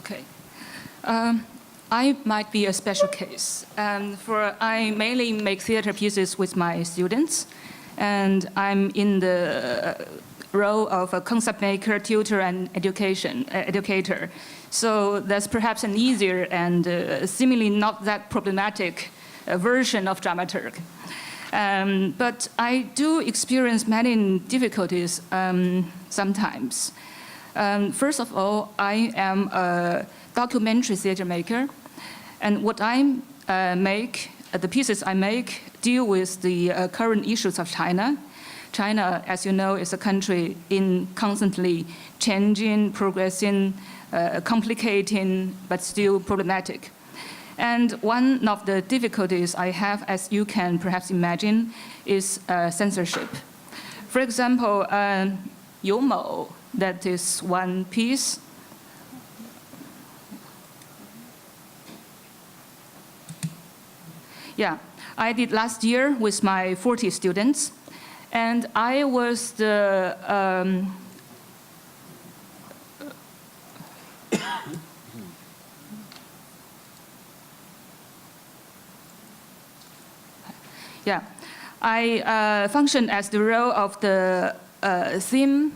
Okay. I might be a special case. For I mainly make theater pieces with my students, and I'm in the role of a concept maker, tutor, and educator. So that's perhaps an easier and seemingly not that problematic version of dramaturg. But I do experience many difficulties sometimes. First of all, I am a documentary theater maker, and what I make, the pieces I make, deal with the current issues of China. China, as you know, is a country in constantly changing, progressing, complicating, but still problematic. And one of the difficulties I have, as you can perhaps imagine, is censorship. For example, Yomo, that is one piece. Yeah, I did last year with my 40 students, and I was the yeah, I functioned as the role of the theme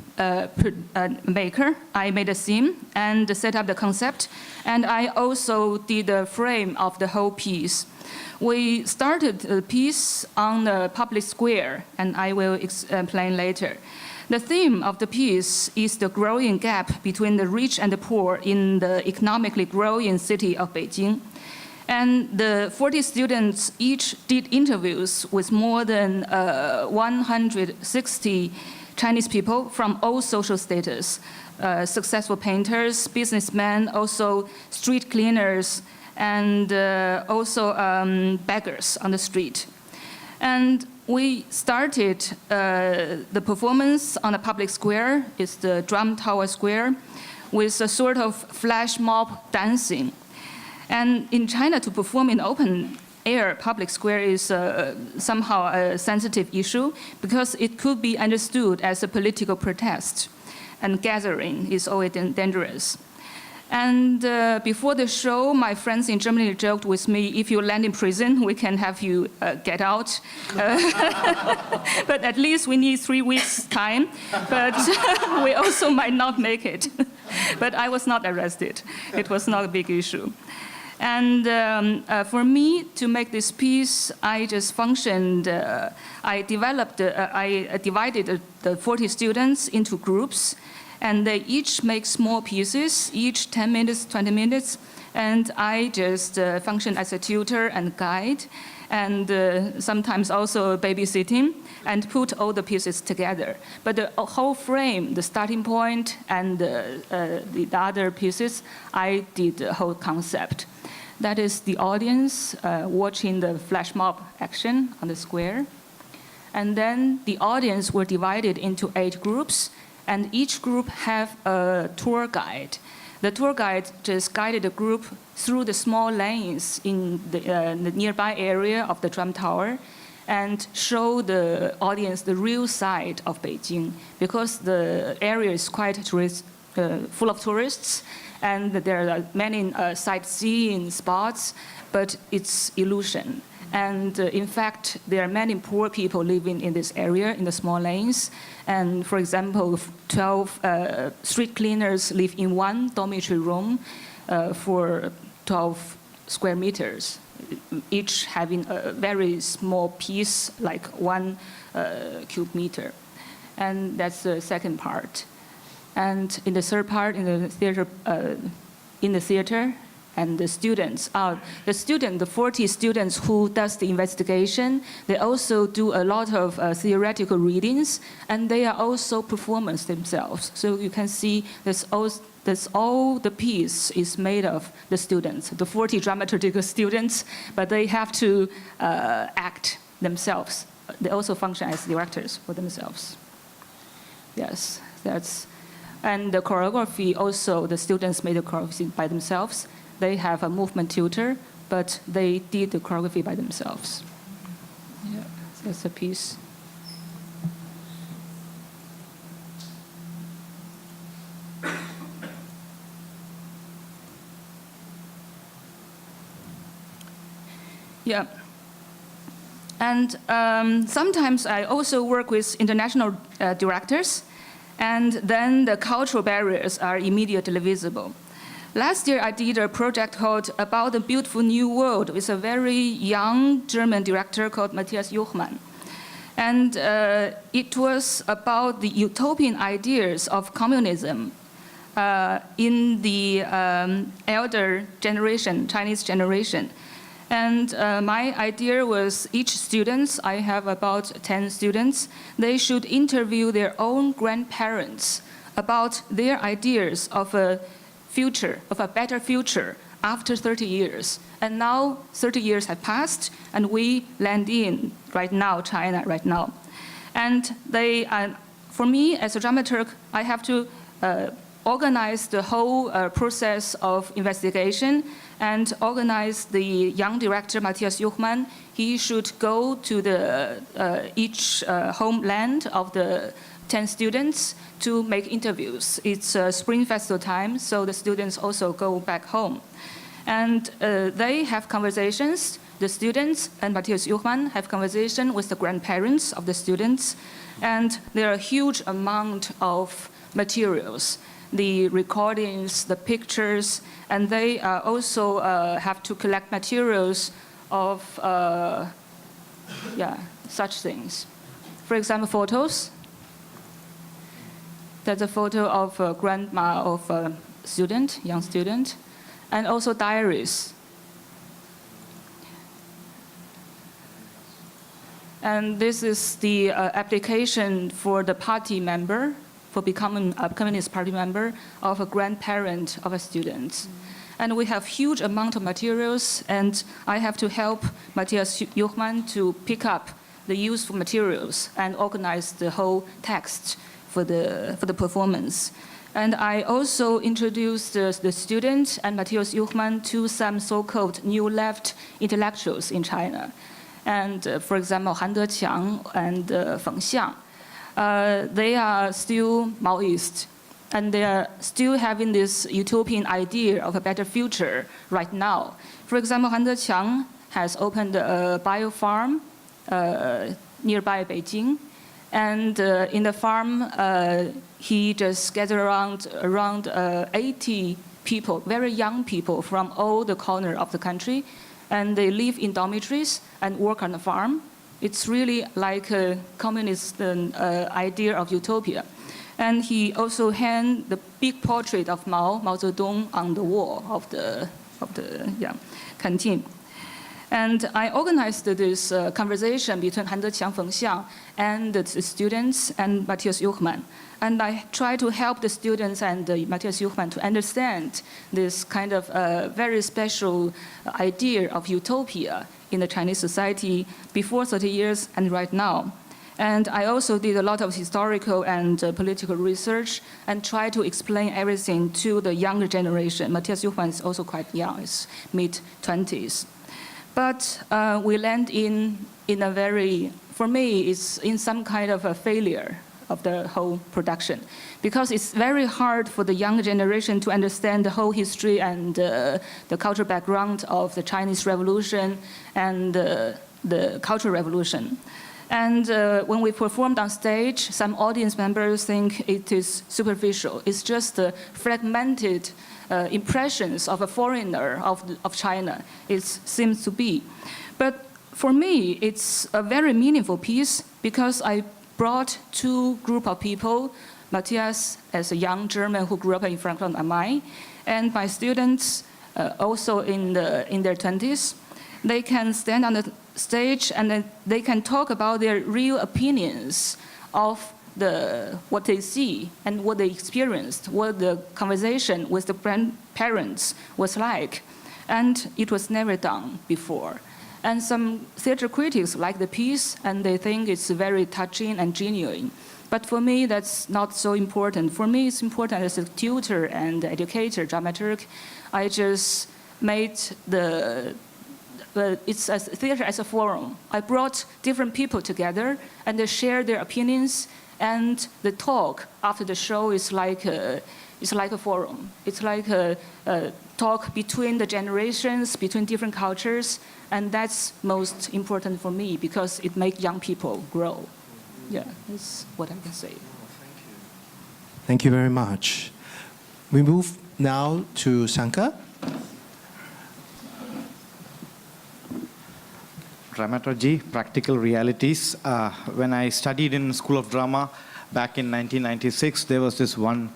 maker. I made a theme and set up the concept, and I also did the frame of the whole piece. We started the piece on the public square, and I will explain later. The theme of the piece is the growing gap between the rich and the poor in the economically growing city of Beijing. And the 40 students each did interviews with more than 160 Chinese people from all social status, successful painters, businessmen, also street cleaners, and also beggars on the street. And we started the performance on a public square, it's the Drum Tower Square, with a sort of flash mob dancing. And in China, to perform in open air public square is somehow a sensitive issue because it could be understood as a political protest, and gathering is always dangerous. And before the show, my friends in Germany joked with me, if you land in prison, we can have you get out. But at least we need 3 weeks' time. But we also might not make it. But I was not arrested. It was not a big issue. And for me, to make this piece, I just functioned, I divided the 40 students into groups, and they each make small pieces, each 10 minutes, 20 minutes, and I just function as a tutor and guide, and sometimes also babysitting, and put all the pieces together. But the whole frame, the starting point, and the other pieces, I did the whole concept. That is the audience watching the flash mob action on the square. And then the audience were divided into 8 groups, and each group have a tour guide. The tour guide just guided the group through the small lanes in the nearby area of the Drum Tower and show the audience the real side of Beijing, because the area is quite full of tourists, and there are many sightseeing spots, but it's illusion. And in fact, there are many poor people living in this area, in the small lanes. And for example, 12 street cleaners live in one dormitory room for 12 square meters, each having a very small piece, like 1 cubic meter. And that's the second part. And in the third part, in the theater, and the students, the 40 students who does the investigation, they also do a lot of theoretical readings, and they are also performers themselves. So you can see that's all the piece is made of the students, the 40 dramaturgical students, but they have to act themselves. They also function as directors for themselves. Yes, that's, and the choreography also, the students made the choreography by themselves. They have a movement tutor, but they did the choreography by themselves. Yeah, that's a piece. Yeah. And sometimes I also work with international directors, and then the cultural barriers are immediately visible. Last year, I did a project called About the Beautiful New World with a very young German director called Matthias Juchmann. And it was about the utopian ideas of communism in the elder generation, Chinese generation. And my idea was each student, I have about 10 students, they should interview their own grandparents about their ideas of a future, of a better future after 30 years. And now 30 years have passed, and we land in right now, China right now. And they, for me as a dramaturg, I have to organize the whole process of investigation and organize the young director, Matthias Juchmann. He should go to the, each homeland of the 10 students to make interviews. It's spring festival time, so the students also go back home. And they have conversations, the students and Matthias Juchmann have conversation with the grandparents of the students. And there are a huge amount of materials, the recordings, the pictures, and they also have to collect materials of such things. For example, photos. That's a photo of a grandma of a student, young student, and also diaries. And this is the application for the party member, for becoming a Communist Party member of a grandparent of a student. Mm-hmm. And we have huge amount of materials, and I have to help Matthias Juchmann to pick up the useful materials and organize the whole text for the performance. And I also introduced the student and Matthias Juchmann to some so-called new left intellectuals in China. And for example, Han Deqiang and Feng Xiang. They are still Maoist, and they are still having this utopian idea of a better future right now. For example, Han Deqiang has opened a bio-farm nearby Beijing, and in the farm, he just gathered around 80 people, very young people from all the corners of the country, and they live in dormitories and work on the farm. It's really like a communist idea of utopia. And he also hung the big portrait of Mao Zedong on the wall of the canteen. And I organized this conversation between Han Deqiang, Feng Xiang, and the students and Matthias Juchmann. And I try to help the students and Matthias Juchmann to understand this kind of very special idea of utopia in the Chinese society before 30 years and right now. And I also did a lot of historical and political research and try to explain everything to the younger generation. Matthias Juchmann is also quite young, he's mid-20s. But we land in a very, for me, it's in some kind of a failure of the whole production, because it's very hard for the younger generation to understand the whole history and the cultural background of the Chinese Revolution and the Cultural Revolution. And when we performed on stage, some audience members think it is superficial. It's just fragmented impressions of a foreigner of China. It seems to be. But for me, it's a very meaningful piece because I brought two groups of people, Matthias as a young German who grew up in Frankfurt am Main, and my students also in their 20s. They can stand on the stage and they can talk about their real opinions of what they see and what they experienced, what the conversation with the grandparents was like. And it was never done before. And some theater critics like the piece and they think it's very touching and genuine. But for me, that's not so important. For me, it's important as a tutor and educator, dramaturg. I just made it's a theater as a forum. I brought different people together and they share their opinions, and the talk after the show is like It's like a forum. It's like a talk between the generations, between different cultures, and that's most important for me because it makes young people grow. Yeah, that's what I can say. Thank you very much. We move now to Sankar. Dramaturgy, practical realities. When I studied in School of Drama back in 1996, there was this one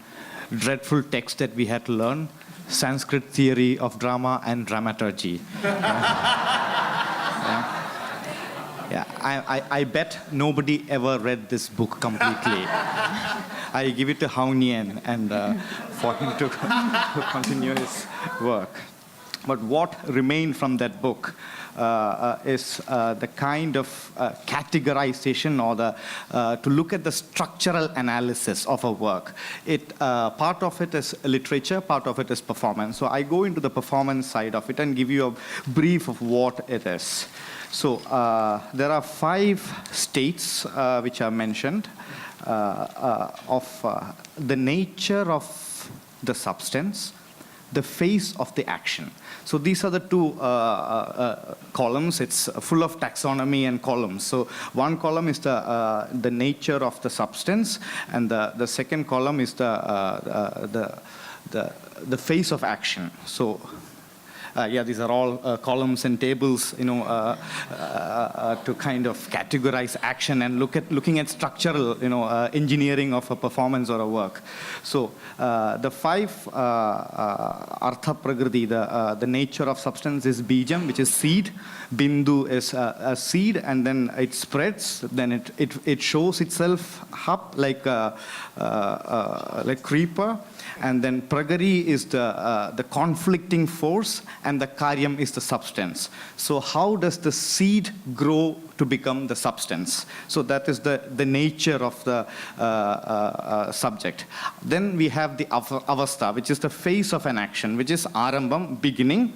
dreadful text that we had to learn, Sanskrit Theory of Drama and Dramaturgy. I bet nobody ever read this book completely. I give it to Yinan and for him to continue his work. But what remained from that book is the kind of categorization or to look at the structural analysis of a work. Part of it is literature, part of it is performance. So I go into the performance side of it and give you a brief of what it is. So there are 5 states which are mentioned of the nature of the substance, the phase of the action. So these are the 2 columns. It's full of taxonomy and columns. So one column is the nature of the substance, and the second column is the phase of action. So these are all columns and tables, to kind of categorize action and looking at structural, engineering of a performance or a work. So the 5 artha prakriti, the nature of substance is bijam, which is seed. Bindu is a seed, and then it spreads. Then it shows itself up like creeper. And then pragari is the conflicting force, and the karyam is the substance. So how does the seed grow to become the substance? So that is the nature of the subject. Then we have the avastha, which is the phase of an action, which is arambam, beginning.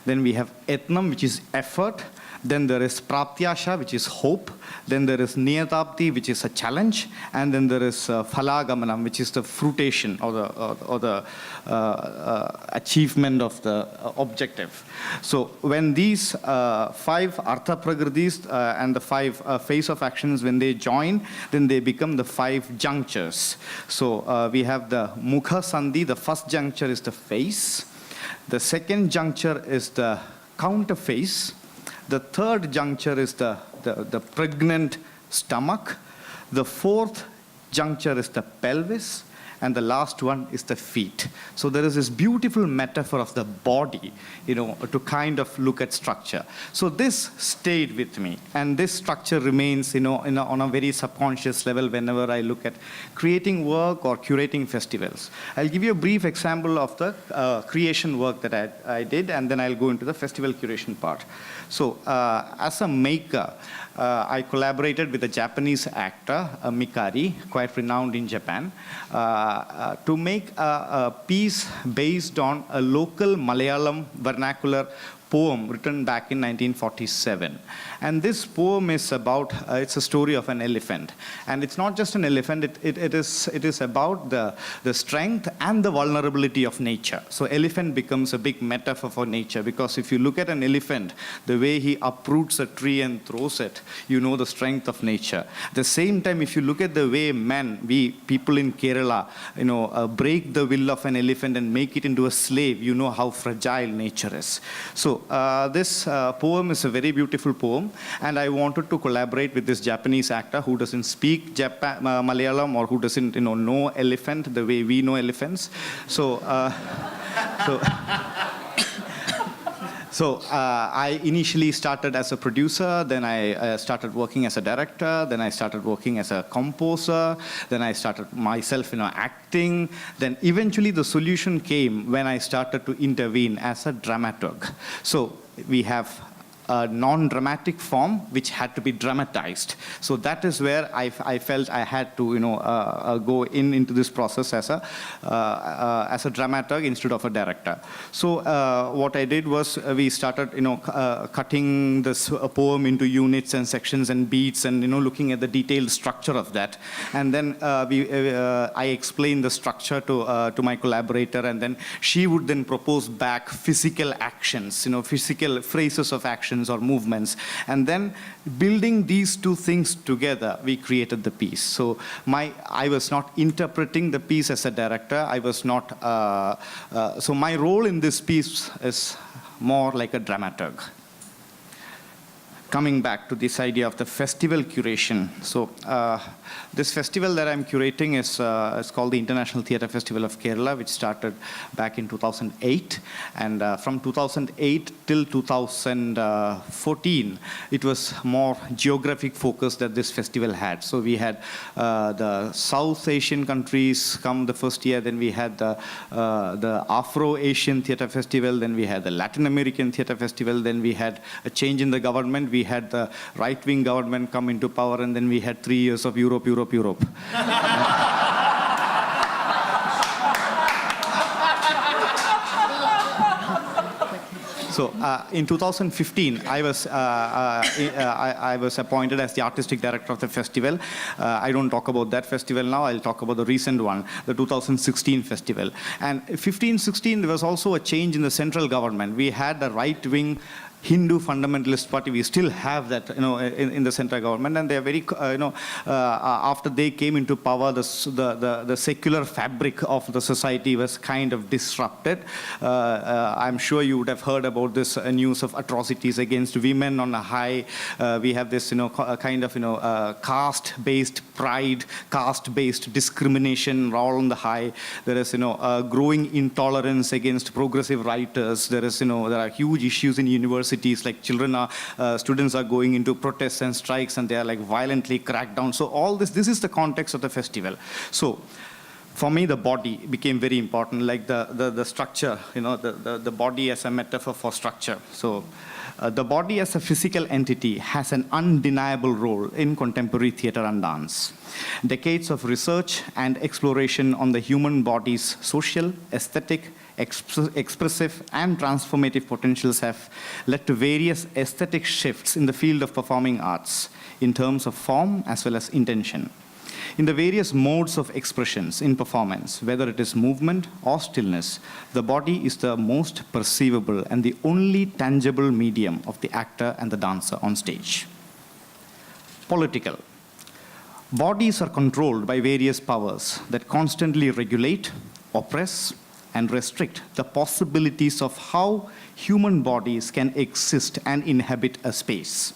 Then we have etnam, which is effort. Then there is pratyasha, which is hope. Then there is niyatabdi, which is a challenge. And then there is phalagamanam, which is the fruition or the achievement of the objective. So when these 5 artha prakritis and the 5 phase of actions, when they join, then they become the 5 junctures. So we have the mukha sandhi. The first juncture is the face. The second juncture is the counter face. The third juncture is the pregnant stomach. The 4th juncture is the pelvis. And the last one is the feet. So there is this beautiful metaphor of the body, to kind of look at structure. So this stayed with me, and this structure remains, on a very subconscious level whenever I look at creating work or curating festivals. I'll give you a brief example of the creation work that I did, and then I'll go into the festival curation part. So as a maker, I collaborated with a Japanese actor, Mikari, quite renowned in Japan, to make a piece based on a local Malayalam vernacular poem written back in 1947. And this poem is about, it's a story of an elephant. And it's not just an elephant, it is about the strength and the vulnerability of nature. So elephant becomes a big metaphor for nature, because if you look at an elephant, the way he uproots a tree and throws it, you know the strength of nature. At the same time, if you look at the way we people in Kerala, break the will of an elephant and make it into a slave, you know how fragile nature is. So this poem is a very beautiful poem, and I wanted to collaborate with this Japanese actor who doesn't speak Malayalam, or who doesn't know elephant the way we know elephants. So I initially started as a producer, then I started working as a director, then I started working as a composer, then I started myself, acting. Then eventually the solution came when I started to intervene as a dramaturg. So we have a non-dramatic form which had to be dramatized. So that is where I felt I had to, go into this process as a dramaturg instead of a director. So what I did was we started, cutting this poem into units and sections and beats, and looking at the detailed structure of that. And then I explained the structure to my collaborator, and then she would then propose back physical actions, physical phrases of actions or movements. And then building these two things together, we created the piece. So I was not interpreting the piece as a director. I was not, so my role in this piece is more like a dramaturg. Coming back to this idea of the festival curation. So this festival that I'm curating is called the International Theatre Festival of Kerala, which started back in 2008. And from 2008 till 2014, it was more geographic focus that this festival had. So we had the South Asian countries come the first year, then we had the Afro-Asian Theatre Festival, then we had the Latin American Theatre Festival, then we had a change in the government. We had the right-wing government come into power, and then we had 3 years of Europe. So in 2015, I was appointed as the artistic director of the festival. I don't talk about that festival now. I'll talk about the recent one, the 2016 festival. And 15-16, there was also a change in the central government. We had the right-wing Hindu fundamentalist party. We still have that, in the central government, and they are very, after they came into power, the secular fabric of the society was kind of disrupted. I'm sure you would have heard about this news of atrocities against women on a high. We have this, kind of, caste-based pride, caste-based discrimination all on the high. There is, growing intolerance against progressive writers. There is, there are huge issues in universities. Like students are going into protests and strikes, and they are like violently cracked down. So all this is the context of the festival. So for me, the body became very important, like the structure, the body as a metaphor for structure. So the body as a physical entity has an undeniable role in contemporary theater and dance. Decades of research and exploration on the human body's social, aesthetic, expressive and transformative potentials have led to various aesthetic shifts in the field of performing arts in terms of form as well as intention. In the various modes of expressions in performance, whether it is movement or stillness, the body is the most perceivable and the only tangible medium of the actor and the dancer on stage. Political. Bodies are controlled by various powers that constantly regulate, oppress, and restrict the possibilities of how human bodies can exist and inhabit a space.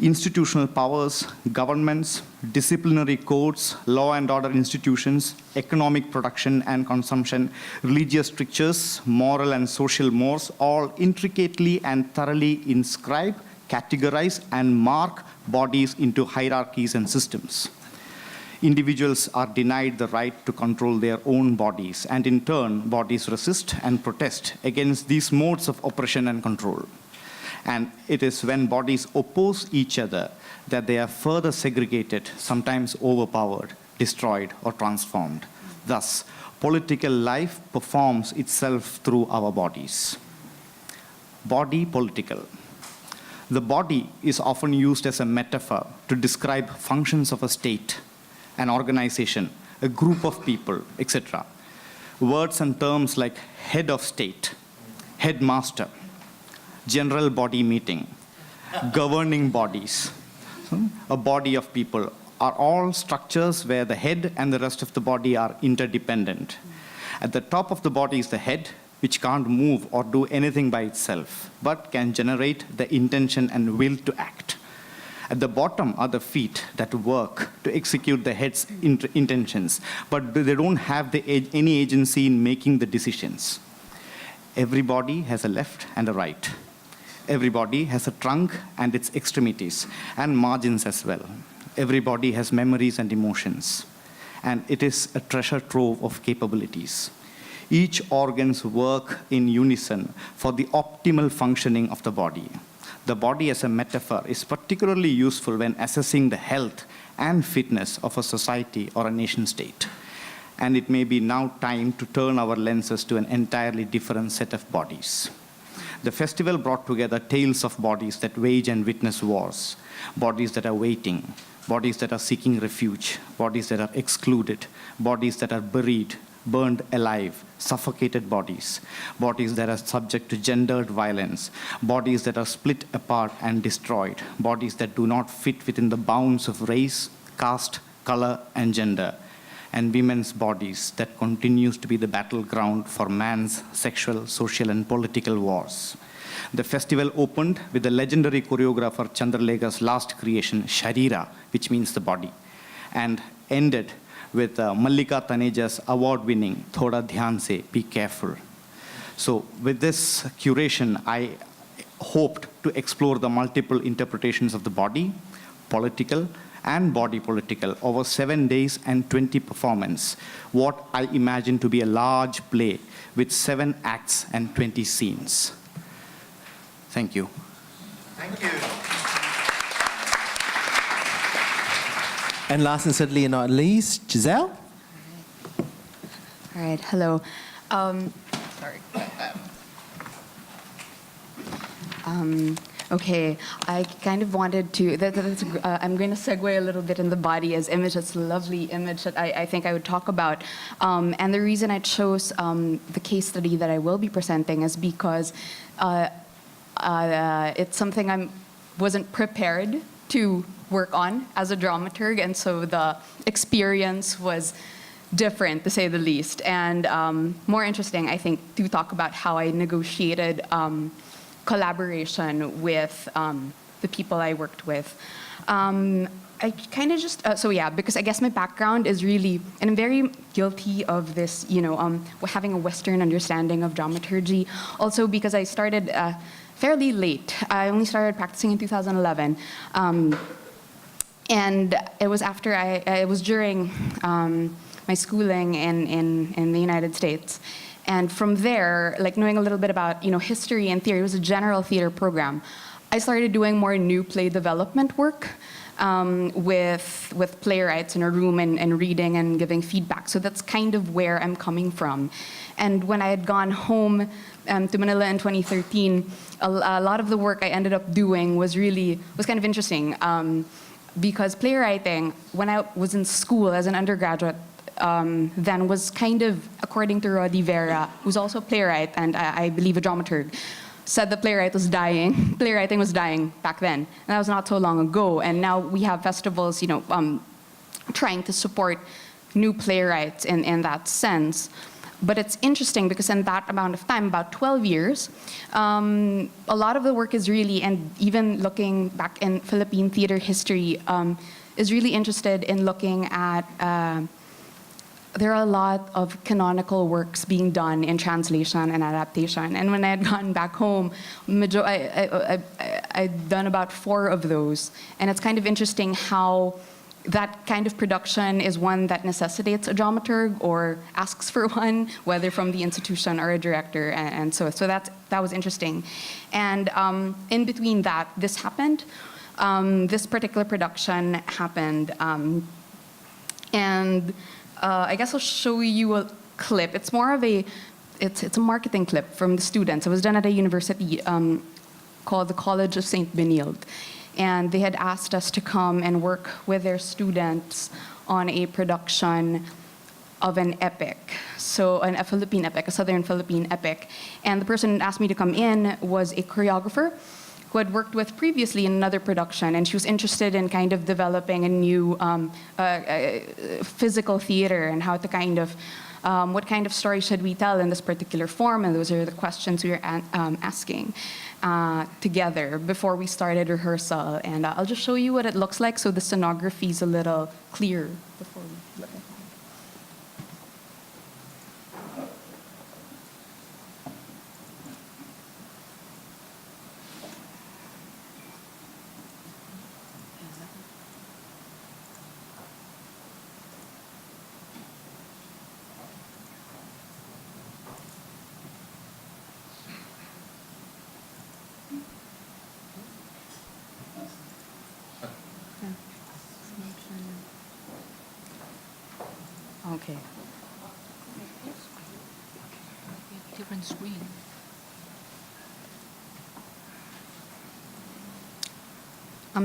Institutional powers, governments, disciplinary codes, law and order institutions, economic production and consumption, religious strictures, moral and social mores, all intricately and thoroughly inscribe, categorize, and mark bodies into hierarchies and systems. Individuals are denied the right to control their own bodies, and in turn, bodies resist and protest against these modes of oppression and control. And it is when bodies oppose each other that they are further segregated, sometimes overpowered, destroyed, or transformed. Thus, political life performs itself through our bodies. Body political. The body is often used as a metaphor to describe functions of a state, an organization, a group of people, etc. Words and terms like head of state, headmaster, general body meeting, governing bodies, a body of people are all structures where the head and the rest of the body are interdependent. At the top of the body is the head, which can't move or do anything by itself, but can generate the intention and will to act. At the bottom are the feet that work to execute the head's intentions, but they don't have any agency in making the decisions. Every body has a left and a right. Every body has a trunk and its extremities, and margins as well. Every body has memories and emotions, and it is a treasure trove of capabilities. Each organs work in unison for the optimal functioning of the body. The body as a metaphor is particularly useful when assessing the health and fitness of a society or a nation state. And it may be now time to turn our lenses to an entirely different set of bodies. The festival brought together tales of bodies that wage and witness wars, bodies that are waiting, bodies that are seeking refuge, bodies that are excluded, bodies that are buried, burned alive, suffocated bodies, bodies that are subject to gendered violence, bodies that are split apart and destroyed, bodies that do not fit within the bounds of race, caste, color, and gender, and women's bodies that continues to be the battleground for man's sexual, social, and political wars. The festival opened with the legendary choreographer Chandralekha's last creation, Sharira, which means the body, and ended with Mallika Taneja's award-winning Thoda Dhyan Se, Be Careful. So with this curation, I hoped to explore the multiple interpretations of the body, political, and body political over 7 days and 20 performances, what I imagine to be a large play with 7 acts and 20 scenes. Thank you. Thank you. And last and certainly not least, Giselle. All right, hello. Sorry. Okay, I kind of wanted to, I'm going to segue a little bit in the body as image. It's a lovely image that I think I would talk about. And the reason I chose the case study that I will be presenting is because it's something I wasn't prepared to work on as a dramaturg, and so the experience was different, to say the least, and more interesting, I think, to talk about how I negotiated collaboration with the people I worked with. I kind of just, because I guess my background is really, and I'm very guilty of this, having a Western understanding of dramaturgy, also because I started fairly late. I only started practicing in 2011. And it was after it was during my schooling in the United States. And from there, like knowing a little bit about history and theory, it was a general theater program. I started doing more new play development work with playwrights in a room and reading and giving feedback. So that's kind of where I'm coming from. And when I had gone home to Manila in 2013, a lot of the work I ended up doing was kind of interesting. Because playwriting, when I was in school as an undergraduate, then was kind of, according to Roddy Vera, who's also a playwright and I believe a dramaturg, said the playwriting was dying back then. And that was not so long ago. And now we have festivals, trying to support new playwrights in that sense. But it's interesting because in that amount of time, about 12 years, a lot of the work is really, and even looking back in Philippine theater history, is really interested in looking at, there are a lot of canonical works being done in translation and adaptation. And when I had gotten back home, I'd done about 4 of those. And it's kind of interesting how that kind of production is one that necessitates a dramaturg or asks for one, whether from the institution or a director, and so that was interesting. And in between that, this happened. This particular production happened, and I guess I'll show you a clip. It's more of it's a marketing clip from the students. It was done at a university called the College of St. Benilde. And they had asked us to come and work with their students on a production of an epic. So a Philippine epic, a Southern Philippine epic. And the person who asked me to come in was a choreographer who had worked with previously in another production, and she was interested in kind of developing a new physical theater and how to kind of, what kind of story should we tell in this particular form, and those are the questions we were asking together before we started rehearsal. And I'll just show you what it looks like so the scenography is a little clearer before we look at it. Okay. Different screen.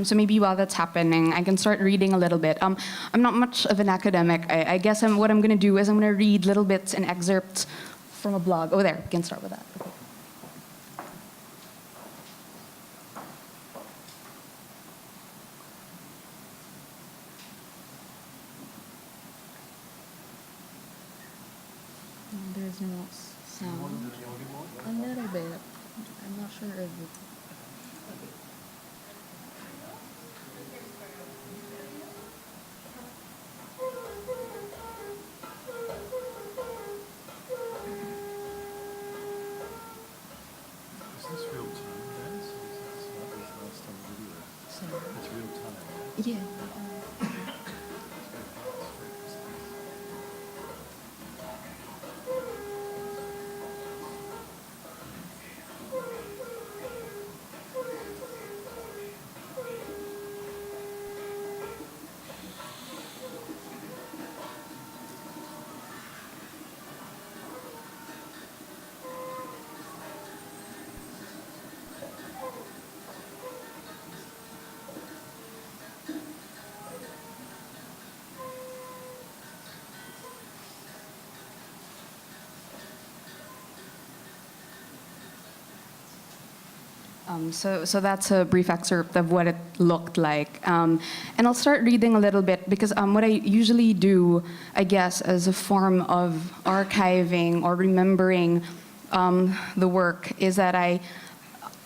So maybe while that's happening, I can start reading a little bit. I'm not much of an academic. I guess what I'm going to do is I'm going to read little bits and excerpts from a blog. Oh, there, we can start with that. Okay. There's no sound. A little bit. I'm not sure if it... Is this real time, guys? Or is that last time video? It's real time. Yeah. So that's a brief excerpt of what it looked like. And I'll start reading a little bit because what I usually do, I guess, as a form of archiving or remembering the work is that I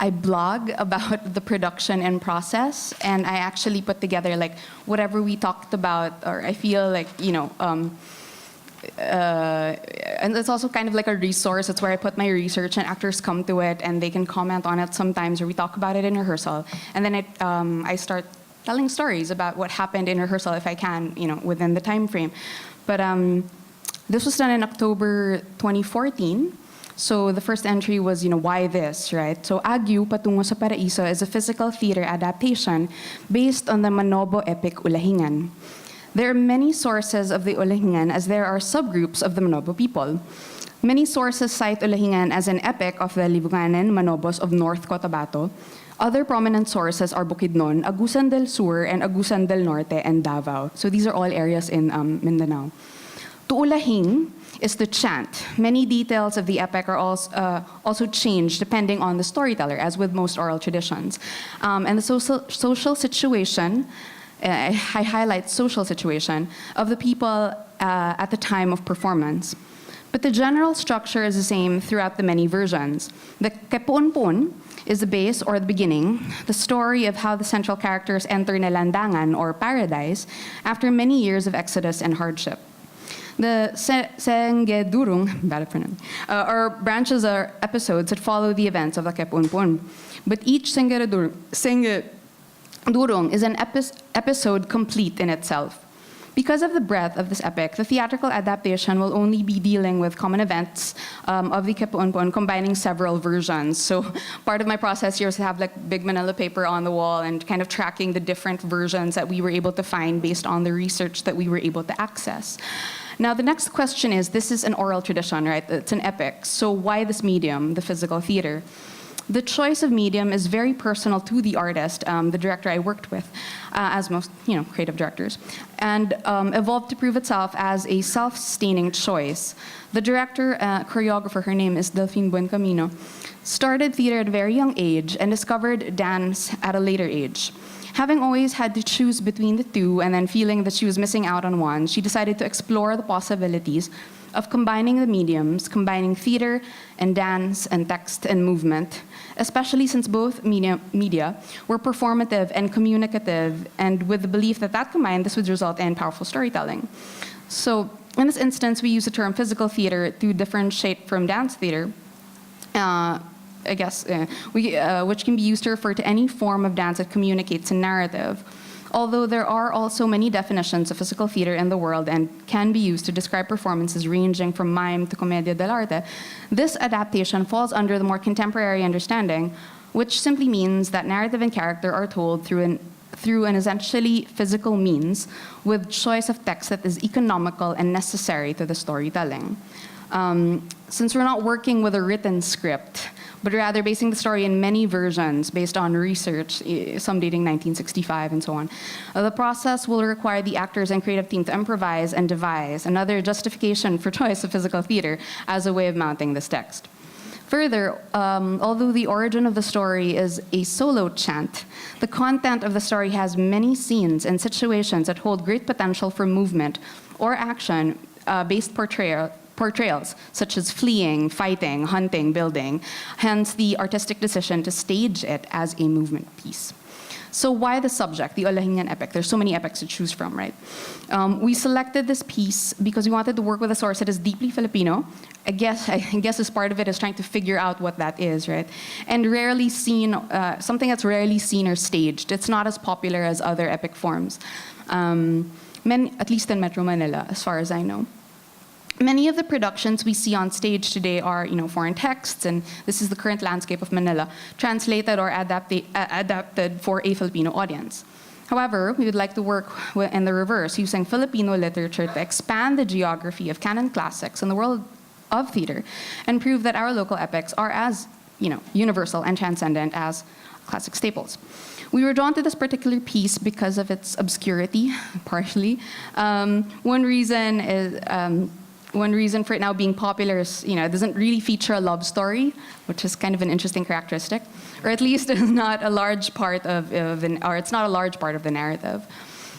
blog about the production and process, and I actually put together like whatever we talked about, or I feel like, and it's also kind of like a resource. It's where I put my research and actors come to it and they can comment on it sometimes, or we talk about it in rehearsal. And then I start telling stories about what happened in rehearsal if I can, within the time frame. But this was done in October 2014. So the first entry was, why this, right? So Agyu, Patungo sa Paraiso is a physical theater adaptation based on the Manobo epic Ulahingan. There are many sources of the Ulahingan as there are subgroups of the Manobo people. Many sources cite Ulahingan as an epic of the Libuganan Manobos of North Cotabato. Other prominent sources are Bukidnon, Agusan del Sur, and Agusan del Norte, and Davao. So these are all areas in Mindanao. Tuulahing is the chant. Many details of the epic are also changed depending on the storyteller, as with most oral traditions. And the social situation, I highlight social situation, of the people at the time of performance. But the general structure is the same throughout the many versions. The Kepunpun is the base or the beginning, the story of how the central characters enter Nalandangan or paradise after many years of exodus and hardship. The Sengedurung, bad pronoun, are branches or episodes that follow the events of the Kepunpun. But each Sengedurung is an episode complete in itself. Because of the breadth of this epic, the theatrical adaptation will only be dealing with common events of the Kepunpun, combining several versions. So part of my process here is to have like big manila paper on the wall and kind of tracking the different versions that we were able to find based on the research that we were able to access. Now, the next question is, this is an oral tradition, right? It's an epic. So why this medium, the physical theater? The choice of medium is very personal to the artist, the director I worked with, as most creative directors, and evolved to prove itself as a self-sustaining choice. The director, choreographer, her name is Delphine Buencamino, started theater at a very young age and discovered dance at a later age. Having always had to choose between the two and then feeling that she was missing out on one, she decided to explore the possibilities of combining the mediums, combining theater and dance and text and movement, especially since both media were performative and communicative, and with the belief that combined, this would result in powerful storytelling. So in this instance, we use the term physical theater to differentiate from dance theater, which can be used to refer to any form of dance that communicates a narrative. Although there are also many definitions of physical theater in the world and can be used to describe performances ranging from mime to commedia dell'arte, this adaptation falls under the more contemporary understanding, which simply means that narrative and character are told through through an essentially physical means with choice of text that is economical and necessary to the storytelling. Since we're not working with a written script, but rather basing the story in many versions based on research, some dating 1965 and so on, the process will require the actors and creative team to improvise and devise another justification for choice of physical theater as a way of mounting this text. Further, although the origin of the story is a solo chant, the content of the story has many scenes and situations that hold great potential for movement or action-based portrayals, such as fleeing, fighting, hunting, building, hence the artistic decision to stage it as a movement piece. So why the subject, the Olahingan epic? There's so many epics to choose from, right? We selected this piece because we wanted to work with a source that is deeply Filipino. I guess as part of it is trying to figure out what that is, right? And rarely seen, something that's rarely seen or staged. It's not as popular as other epic forms, at least in Metro Manila, as far as I know. Many of the productions we see on stage today are, foreign texts, and this is the current landscape of Manila, translated or adapted for a Filipino audience. However, we would like to work in the reverse, using Filipino literature to expand the geography of canon classics in the world of theater, and prove that our local epics are as, universal and transcendent as classic staples. We were drawn to this particular piece because of its obscurity, partially. One reason for it now being popular is, it doesn't really feature a love story, which is kind of an interesting characteristic, or at least it's not a large part of it's not a large part of the narrative.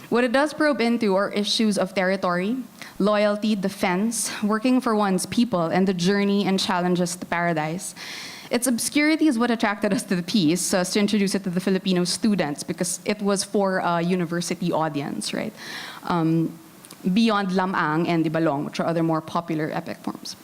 What it does probe into are issues of territory, loyalty, defense, working for one's people, and the journey and challenges to paradise. Its obscurity is what attracted us to the piece, so as to introduce it to the Filipino students, because it was for a university audience, right? Beyond Lamang and Dibalong, which are other more popular epic forms.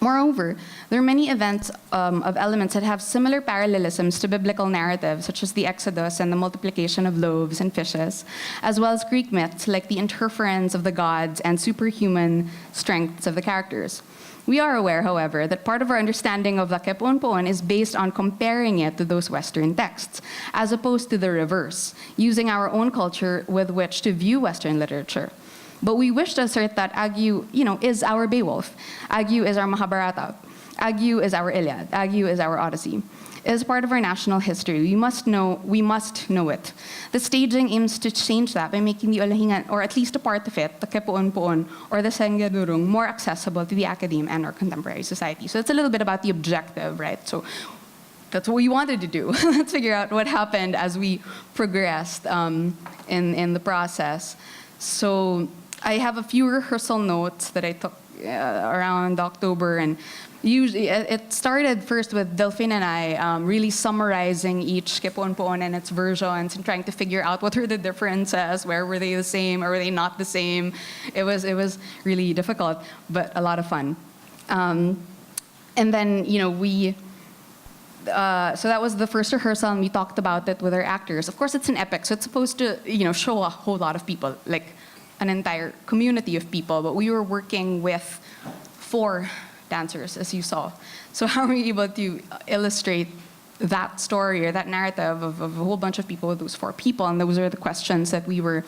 Moreover, there are many events of elements that have similar parallelisms to biblical narratives, such as the Exodus and the multiplication of loaves and fishes, as well as Greek myths like the interference of the gods and superhuman strengths of the characters. We are aware, however, that part of our understanding of the Kepoon-Poon is based on comparing it to those Western texts, as opposed to the reverse, using our own culture with which to view Western literature. But we wish to assert that Agu, is our Beowulf. Agu is our Mahabharata. Agu is our Iliad. Agu is our Odyssey. It is part of our national history. We must know it. The staging aims to change that by making the Olahingan, or at least a part of it, the Kepoon-Poon, or the Senggedurung, more accessible to the academe and our contemporary society. So it's a little bit about the objective, right? So that's what we wanted to do. Let's figure out what happened as we progressed in the process. So I have a few rehearsal notes that I took around October, and usually it started first with Delphine and I really summarizing each Kepoon-Poon and its versions and trying to figure out what were the differences, where were they the same, or were they not the same. It was really difficult, but a lot of fun. And then, so that was the first rehearsal, and we talked about it with our actors. Of course, it's an epic, so it's supposed to, show a whole lot of people, like an entire community of people, but we were working with 4 dancers, as you saw. So how are we able to illustrate that story or that narrative of a whole bunch of people with those 4 people? And those are the questions that we were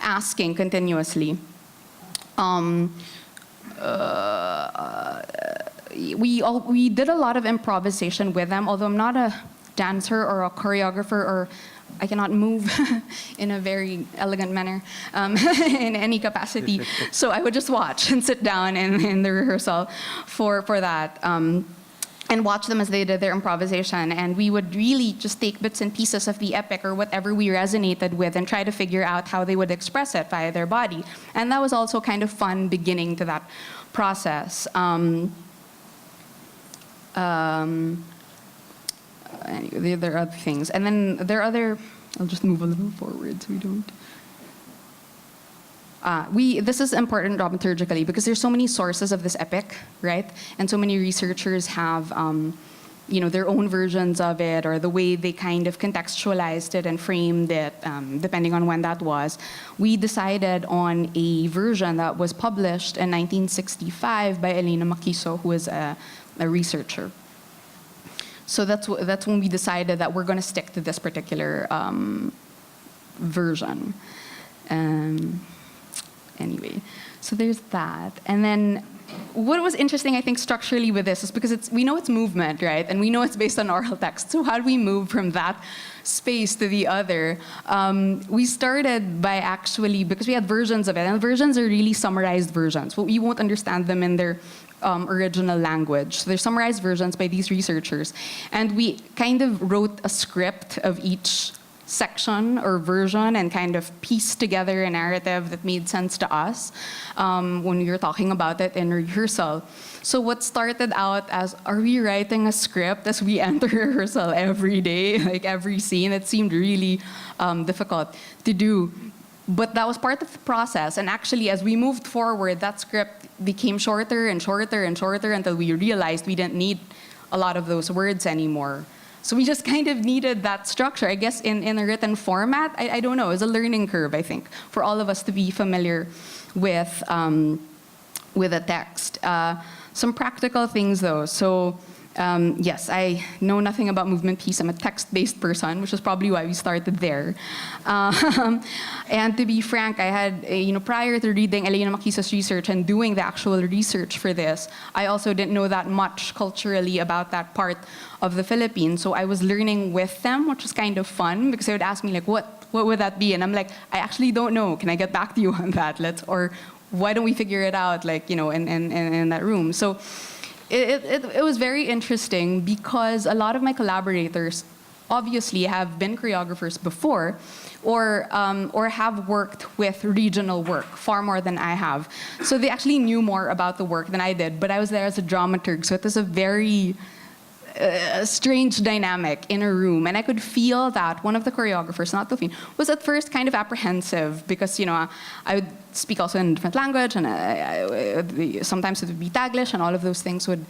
asking continuously. We did a lot of improvisation with them, although I'm not a dancer or a choreographer, or I cannot move in a very elegant manner in any capacity. So I would just watch and sit down in the rehearsal for that and watch them as they did their improvisation. And we would really just take bits and pieces of the epic or whatever we resonated with and try to figure out how they would express it via their body. And that was also kind of fun beginning to that process. Anyway, there are other things. And then there are other, I'll just move a little forward so we don't. This is important dramaturgically because there's so many sources of this epic, right? And so many researchers have, their own versions of it, or the way they kind of contextualized it and framed it, depending on when that was. We decided on a version that was published in 1965 by Elena Maquiso, who is a researcher. So that's when we decided that we're going to stick to this particular version. Anyway, so there's that. And then what was interesting, I think, structurally with this is because we know it's movement, right? And we know it's based on oral text. So how do we move from that space to the other? We started by actually, because we had versions of it, and versions are really summarized versions. Well, you won't understand them in their original language. So they're summarized versions by these researchers. And we kind of wrote a script of each section or version and kind of pieced together a narrative that made sense to us when we were talking about it in rehearsal. So what started out as, are we writing a script as we enter rehearsal every day, like every scene? It seemed really difficult to do. But that was part of the process. And actually, as we moved forward, that script became shorter and shorter and shorter until we realized we didn't need a lot of those words anymore. So we just kind of needed that structure. I guess in a written format, I don't know, it was a learning curve, I think, for all of us to be familiar with a text. Some practical things, though. So yes, I know nothing about movement piece. I'm a text-based person, which is probably why we started there. And to be frank, I had, prior to reading Elena Maquisa's research and doing the actual research for this, I also didn't know that much culturally about that part of the Philippines. So I was learning with them, which was kind of fun, because they would ask me, like, what would that be? And I'm like, I actually don't know. Can I get back to you on that? Or why don't we figure it out, like, in that room? So it was very interesting because a lot of my collaborators obviously have been choreographers before or have worked with regional work far more than I have. So they actually knew more about the work than I did, but I was there as a dramaturg, so it was a very strange dynamic in a room. And I could feel that one of the choreographers, not Tofin, was at first kind of apprehensive because, I would speak also in a different language, and sometimes it would be Taglish, and all of those things would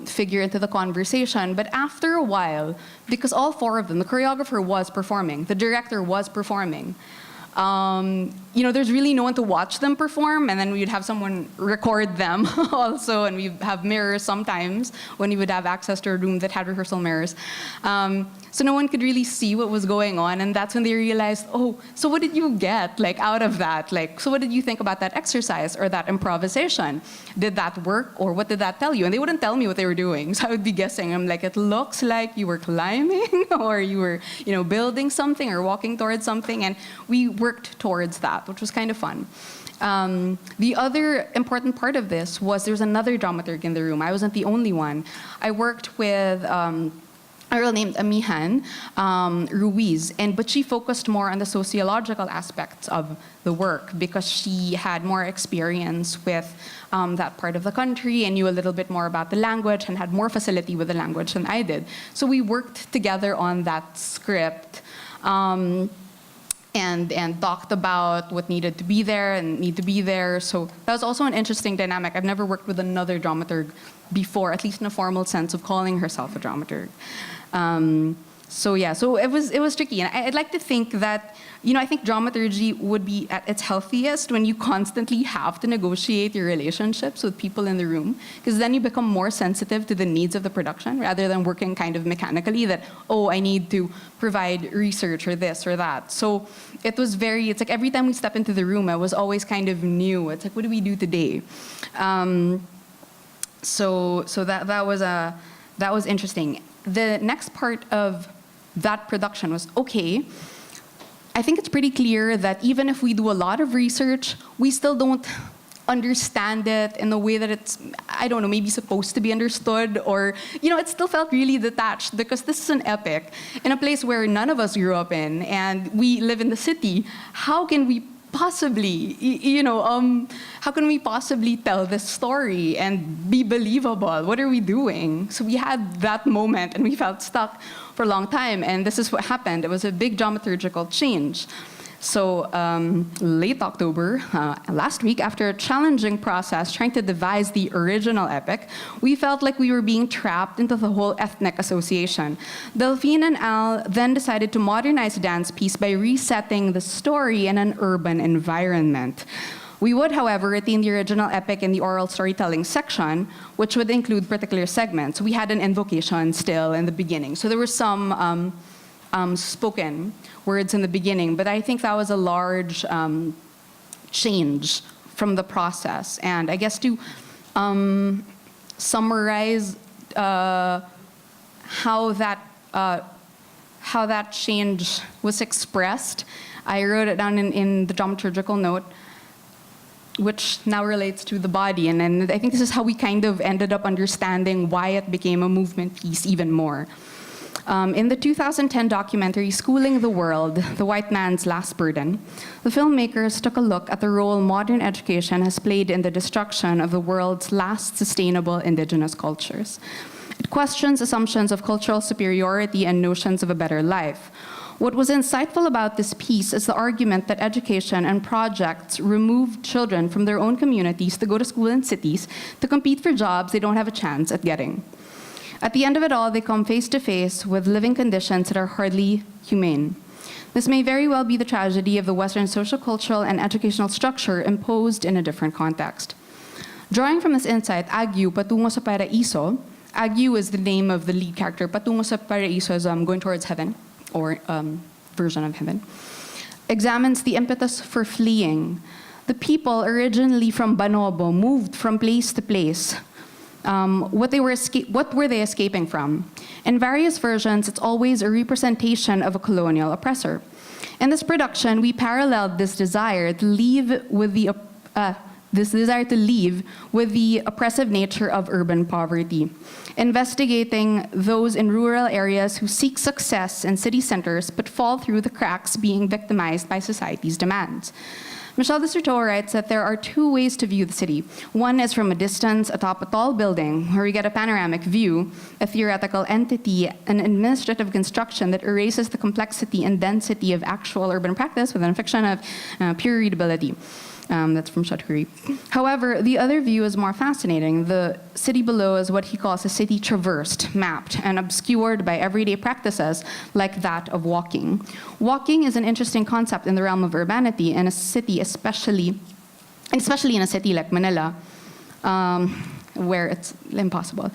figure into the conversation. But after a while, because all four of them, the choreographer was performing, the director was performing, there's really no one to watch them perform, and then we'd have someone record them also, and we'd have mirrors sometimes when you would have access to a room that had rehearsal mirrors. So no one could really see what was going on, and that's when they realized, oh, so what did you get, like, out of that? Like, so what did you think about that exercise or that improvisation? Did that work, or what did that tell you? And they wouldn't tell me what they were doing, so I would be guessing. I'm like, it looks like you were climbing, or you were, building something or walking towards something, and we worked towards that, which was kind of fun. The other important part of this was there's another dramaturg in the room. I wasn't the only one. I worked with a girl named Amihan Ruiz, but she focused more on the sociological aspects of the work because she had more experience with that part of the country and knew a little bit more about the language and had more facility with the language than I did. So we worked together on that script. And talked about what needed to be there and need to be there. So that was also an interesting dynamic. I've never worked with another dramaturg before, at least in a formal sense of calling herself a dramaturg. So it was tricky. And I'd like to think that, I think dramaturgy would be at its healthiest when you constantly have to negotiate your relationships with people in the room, because then you become more sensitive to the needs of the production rather than working kind of mechanically that, oh, I need to provide research or this or that. So it's like every time we step into the room, I was always kind of new. It's like, what do we do today? So that was interesting. The next part of that production was, okay, I think it's pretty clear that even if we do a lot of research, we still don't understand it in the way that it's, I don't know, maybe supposed to be understood, or, it still felt really detached because this is an epic in a place where none of us grew up in, and we live in the city. How can we possibly, how can we possibly tell this story and be believable? What are we doing? So we had that moment and we felt stuck for a long time, and this is what happened. It was a big dramaturgical change. So late October, last week, after a challenging process trying to devise the original epic, we felt like we were being trapped into the whole ethnic association. Delphine and Al then decided to modernize the dance piece by resetting the story in an urban environment. We would, however, retain the original epic in the oral storytelling section, which would include particular segments. We had an invocation still in the beginning. So there were some spoken words in the beginning, but I think that was a large change from the process. And I guess to summarize how that change was expressed, I wrote it down in the dramaturgical note, which now relates to the body. And I think this is how we kind of ended up understanding why it became a movement piece even more. In the 2010 documentary, Schooling the World, The White Man's Last Burden, the filmmakers took a look at the role modern education has played in the destruction of the world's last sustainable indigenous cultures. It questions assumptions of cultural superiority and notions of a better life. What was insightful about this piece is the argument that education and projects remove children from their own communities to go to school in cities to compete for jobs they don't have a chance at getting. At the end of it all, they come face to face with living conditions that are hardly humane. This may very well be the tragedy of the Western social, cultural, and educational structure imposed in a different context. Drawing from this insight, Agu, Patungo sa Paraiso, Agu is the name of the lead character. Patungo sa Paraiso is going towards heaven, or version of heaven, examines the impetus for fleeing. The people originally from Banobo moved from place to place. What were they escaping from? In various versions, it's always a representation of a colonial oppressor. In this production, we paralleled this desire to leave with the oppressive nature of urban poverty, investigating those in rural areas who seek success in city centers but fall through the cracks, being victimized by society's demands. Michel de Certeau writes that there are two ways to view the city. One is from a distance atop a tall building, where we get a panoramic view, a theoretical entity, an administrative construction that erases the complexity and density of actual urban practice within a fiction of pure readability. That's from Chaudhuri. However, the other view is more fascinating. The city below is what he calls a city traversed, mapped, and obscured by everyday practices like that of walking. Walking is an interesting concept in the realm of urbanity in a city, especially in a city like Manila, where it's impossible.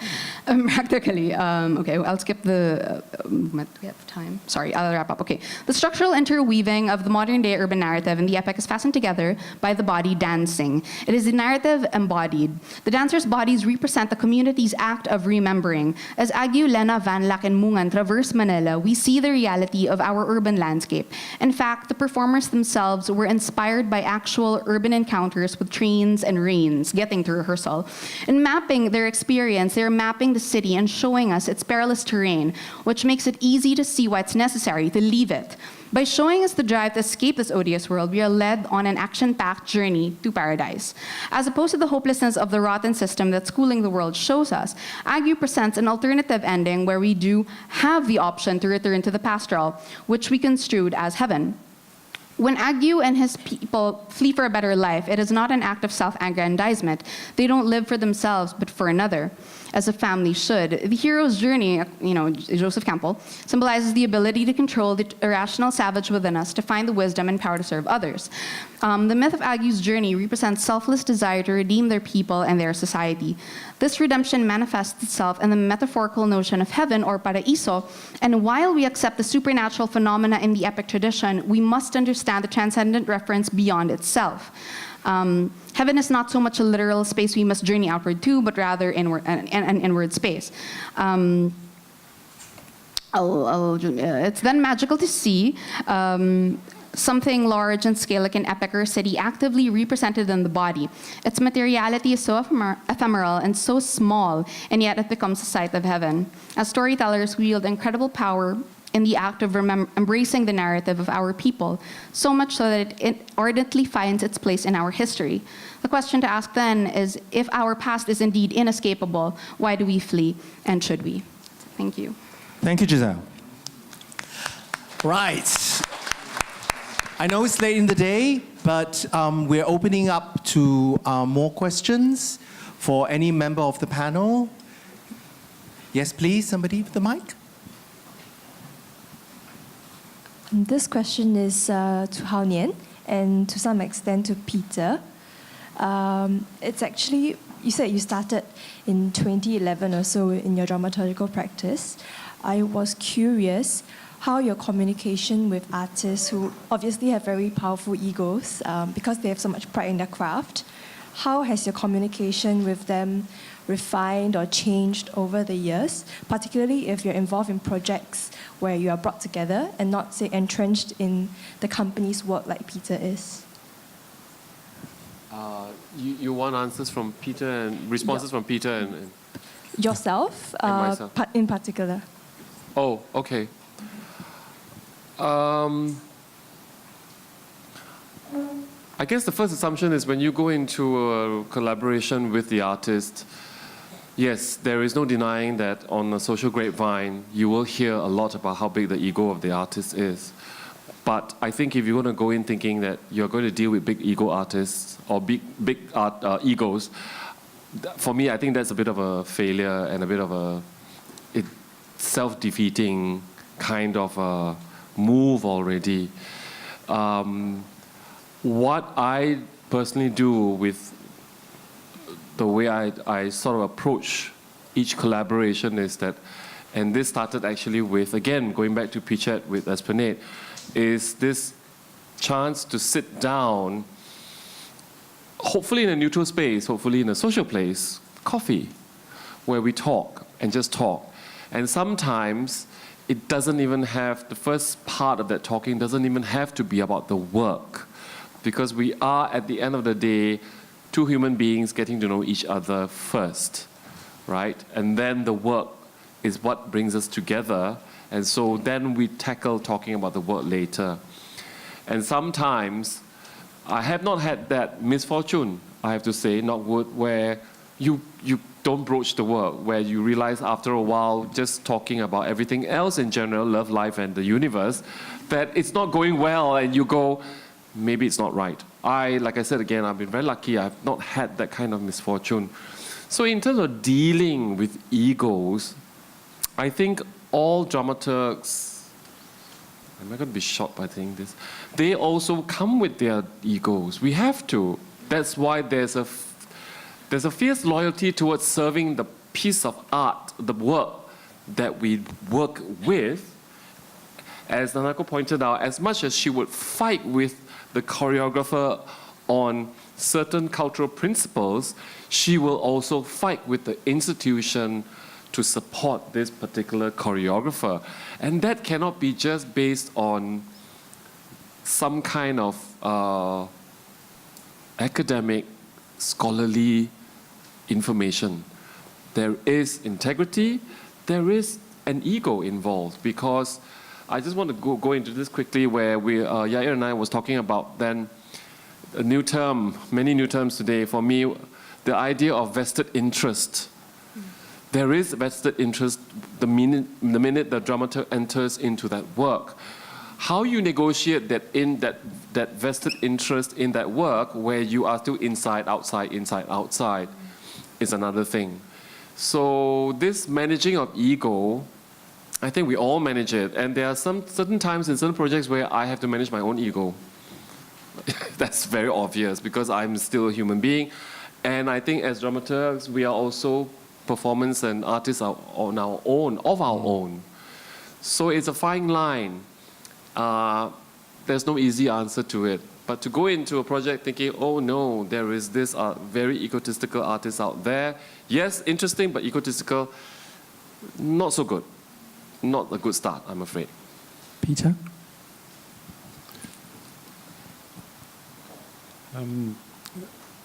Practically, okay, I'll skip the movement. We have time. Sorry, I'll wrap up. Okay. The structural interweaving of the modern day urban narrative and the epic is fastened together by the body dancing. It is the narrative embodied. The dancers' bodies represent the community's act of remembering. As Agu, Lena, Van Lac, and Mungan traverse Manila, we see the reality of our urban landscape. In fact, the performers themselves were inspired by actual urban encounters with trains and rains, getting to rehearsal. In mapping their experience, they're mapping the city and showing us its perilous terrain, which makes it easy to see why it's necessary to leave it. By showing us the drive to escape this odious world, we are led on an action-packed journey to paradise. As opposed to the hopelessness of the rotten system that Schooling the World shows us, Agu presents an alternative ending where we do have the option to return to the pastoral, which we construed as heaven. When Agu and his people flee for a better life, it is not an act of self-aggrandizement. They don't live for themselves, but for another, as a family should. The hero's journey, Joseph Campbell, symbolizes the ability to control the irrational savage within us, to find the wisdom and power to serve others. The myth of Agu's journey represents selfless desire to redeem their people and their society. This redemption manifests itself in the metaphorical notion of heaven, or paraiso, and while we accept the supernatural phenomena in the epic tradition, we must understand the transcendent reference beyond itself. Heaven is not so much a literal space we must journey outward to, but rather an inward space. It's then magical to see something large in scale like an epic or city actively represented in the body. Its materiality is so ephemeral and so small, and yet it becomes a sight of heaven. As storytellers, we wield incredible power in the act of embracing the narrative of our people, so much so that it ardently finds its place in our history. The question to ask then is, if our past is indeed inescapable, why do we flee, and should we? Thank you. Thank you, Giselle. Right. I know it's late in the day, but we're opening up to more questions for any member of the panel. Yes, please, somebody with the mic. This question is to Hao Nian and to some extent to Peter. It's actually, you said you started in 2011 or so in your dramaturgical practice. I was curious, how your communication with artists who obviously have very powerful egos because they have so much pride in their craft. How has your communication with them refined or changed over the years, particularly if you're involved in projects where you are brought together and not, say, entrenched in the company's work like Peter is? You want answers from Peter and responses from Peter and Yourself, And myself. in particular. Oh, okay. I guess the first assumption is when you go into a collaboration with the artist, yes, there is no denying that on a social grapevine, you will hear a lot about how big the ego of the artist is. But I think if you're going to go in thinking that you're going to deal with big ego artists or big egos, for me, I think that's a bit of a failure and a bit of a self-defeating kind of a move already. What I personally do with the way I sort of approach each collaboration is that, and this started actually with, again, going back to Pichet with Esplanade, is this chance to sit down, hopefully in a neutral space, hopefully in a social place, coffee, where we talk and just talk. And sometimes it doesn't even have, the first part of that talking doesn't even have to be about the work, because we are, at the end of the day, two human beings getting to know each other first, right? And then the work is what brings us together. And so then we tackle talking about the work later. And sometimes I have not had that misfortune, I have to say, not good, where you don't broach the work, where you realize after a while, just talking about everything else in general, love, life, and the universe, that it's not going well, and you go, maybe it's not right. Like I said again, I've been very lucky. I've not had that kind of misfortune. So in terms of dealing with egos, I think all dramaturgs, am I going to be shocked by saying this? They also come with their egos. We have to. That's why there's a fierce loyalty towards serving the piece of art, the work that we work with. As Nanako pointed out, as much as she would fight with the choreographer on certain cultural principles, she will also fight with the institution to support this particular choreographer. And that cannot be just based on some kind of academic, scholarly information. There is integrity, there is an ego involved, because I just want to go into this quickly, where Yair and I was talking about then a new term, many new terms today. For me, the idea of vested interest. There is vested interest the minute the dramaturg enters into that work. How you negotiate that vested interest in that work, where you are still inside, outside, is another thing. So this managing of ego, I think we all manage it. And there are some certain times in certain projects where I have to manage my own ego. That's very obvious, because I'm still a human being. And I think as dramaturgs, we are also performance and artists are on our own, of our own. So it's a fine line. There's no easy answer to it. But to go into a project thinking, oh no, there is this very egotistical artist out there. Yes, interesting, but egotistical, not so good. Not a good start, I'm afraid. Peter?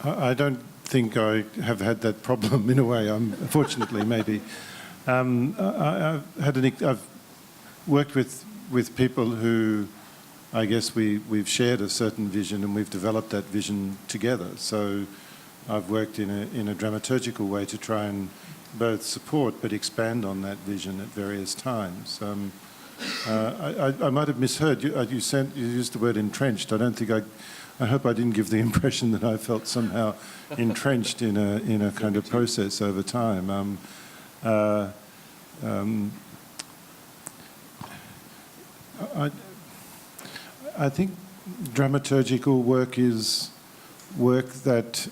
I don't think I have had that problem in a way. Fortunately, maybe. I've worked with people who, I guess we've shared a certain vision and we've developed that vision together. So I've worked in a dramaturgical way to try and both support but expand on that vision at various times. I might have misheard. You used the word entrenched. I hope I didn't give the impression that I felt somehow entrenched in a kind of process over time. I think dramaturgical work is work that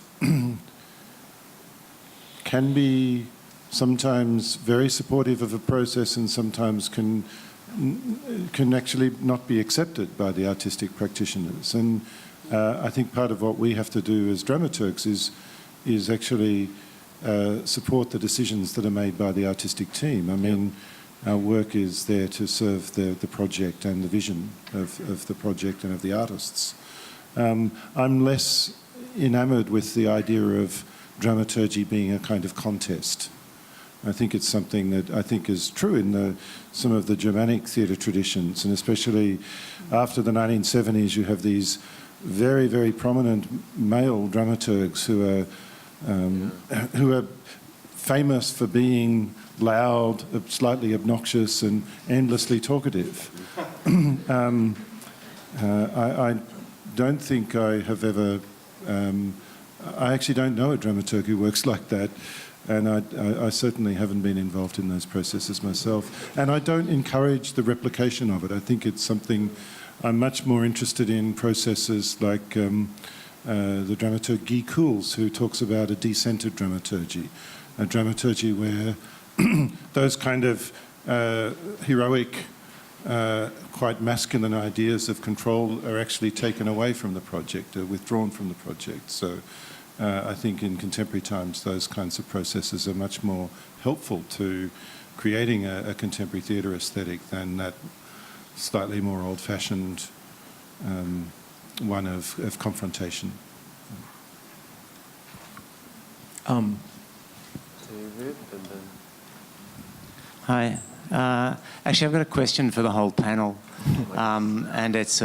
can be sometimes very supportive of a process and sometimes can can actually not be accepted by the artistic practitioners. And I think part of what we have to do as dramaturgs is actually support the decisions that are made by the artistic team. I mean, our work is there to serve the project and the vision of the project and of the artists. I'm less enamoured with the idea of dramaturgy being a kind of contest. I think it's something that I think is true in some of the Germanic theatre traditions, and especially after the 1970s, you have these very, very prominent male dramaturgs who are famous for being loud, slightly obnoxious, and endlessly talkative. I don't think I have ever. I actually don't know a dramaturg who works like that. And I certainly haven't been involved in those processes myself. And I don't encourage the replication of it. I think it's something I'm much more interested in processes like the dramaturg Guy Cools, who talks about a decentered dramaturgy, a dramaturgy where those kind of heroic, quite masculine ideas of control are actually taken away from the project, withdrawn from the project. So I think in contemporary times, those kinds of processes are much more helpful to creating a contemporary theatre aesthetic than that slightly more old-fashioned one of confrontation. David, and then... Hi. Actually, I've got a question for the whole panel, and it's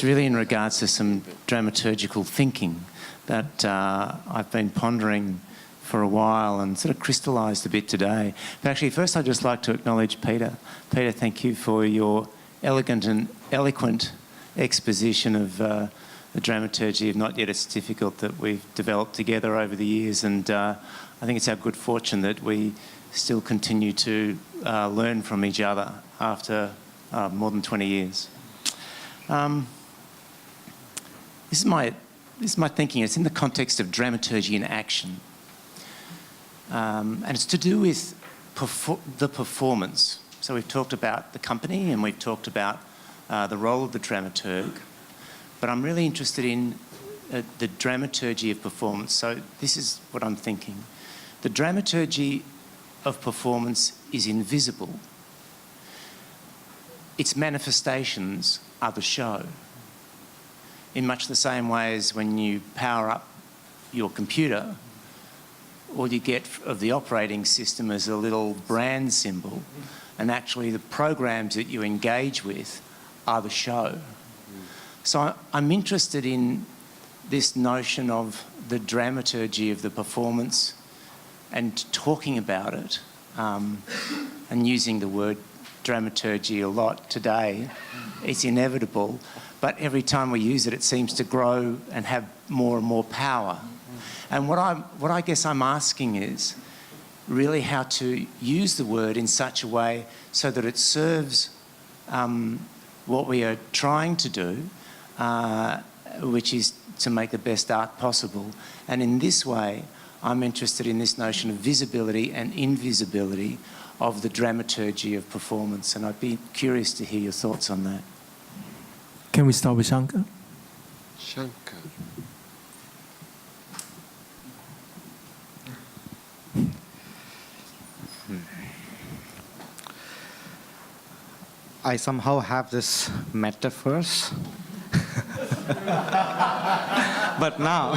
really in regards to some dramaturgical thinking that I've been pondering for a while and sort of crystallised a bit today. But actually, first I'd just like to acknowledge Peter. Peter, thank you for your elegant and eloquent exposition of the dramaturgy of Not Yet a Certificate that we've developed together over the years. And I think it's our good fortune that we still continue to learn from each other after more than 20 years. This is my thinking. It's in the context of dramaturgy in action. And it's to do with the performance. So we've talked about the company and we've talked about the role of the dramaturg. But I'm really interested in the dramaturgy of performance. So this is what I'm thinking. The dramaturgy of performance is invisible. Its manifestations are the show. In much the same way as when you power up your computer, all you get of the operating system is a little brand symbol, and actually the programs that you engage with are the show. So I'm interested in this notion of the dramaturgy of the performance and talking about it, and using the word dramaturgy a lot today. It's inevitable, but every time we use it, it seems to grow and have more and more power. And what I guess I'm asking is really how to use the word in such a way so that it serves what we are trying to do, which is to make the best art possible. And in this way, I'm interested in this notion of visibility and invisibility of the dramaturgy of performance. And I'd be curious to hear your thoughts on that. Can we start with Sankar? Sankar. I somehow have this metaphors. But now,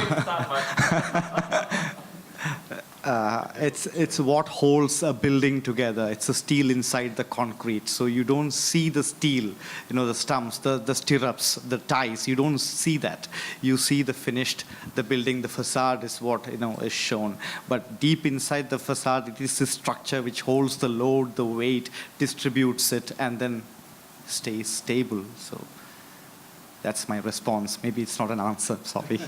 it's what holds a building together. It's the steel inside the concrete. So you don't see the steel, the stumps, the stirrups, the ties. You don't see that. You see the finished, the building, the facade is what, is shown. But deep inside the facade, it is the structure which holds the load, the weight, distributes it, and then stays stable. So that's my response. Maybe it's not an answer, sorry.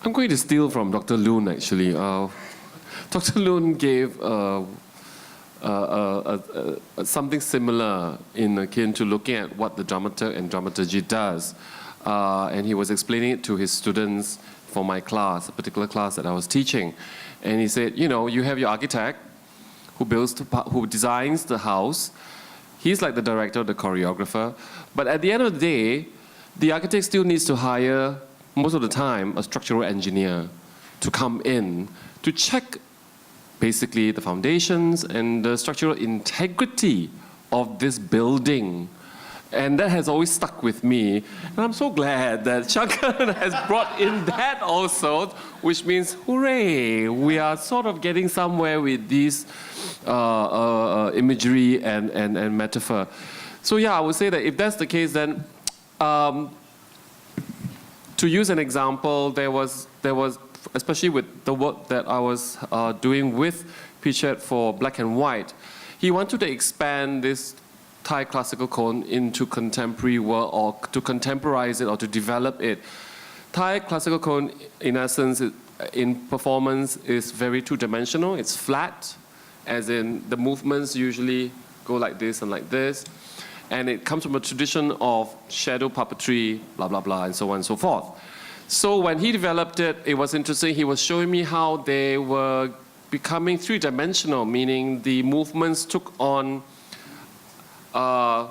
I'm going to steal from Dr. Loon, actually. Dr. Loon gave something similar in akin to looking at what the dramaturg and dramaturgy does. And he was explaining it to his students for my class, a particular class that I was teaching. And he said, you have your architect, who designs the house. He's like the director, the choreographer. But at the end of the day, the architect still needs to hire, most of the time, a structural engineer to come in to check basically the foundations and the structural integrity of this building. And that has always stuck with me. And I'm so glad that Sankar has brought in that also, which means, hooray, we are sort of getting somewhere with these imagery and metaphor. So yeah, I would say that if that's the case, then to use an example, there was, especially with the work that I was doing with Pichet for Black and White, he wanted to expand this Thai classical cone into contemporary work, or to contemporize it or to develop it. Thai classical cone, in essence, in performance, is very two-dimensional. It's flat, as in the movements usually go like this and like this. And it comes from a tradition of shadow puppetry, blah, blah, blah, and so on and so forth. So when he developed it, it was interesting. He was showing me how they were becoming three-dimensional, meaning the movements took on a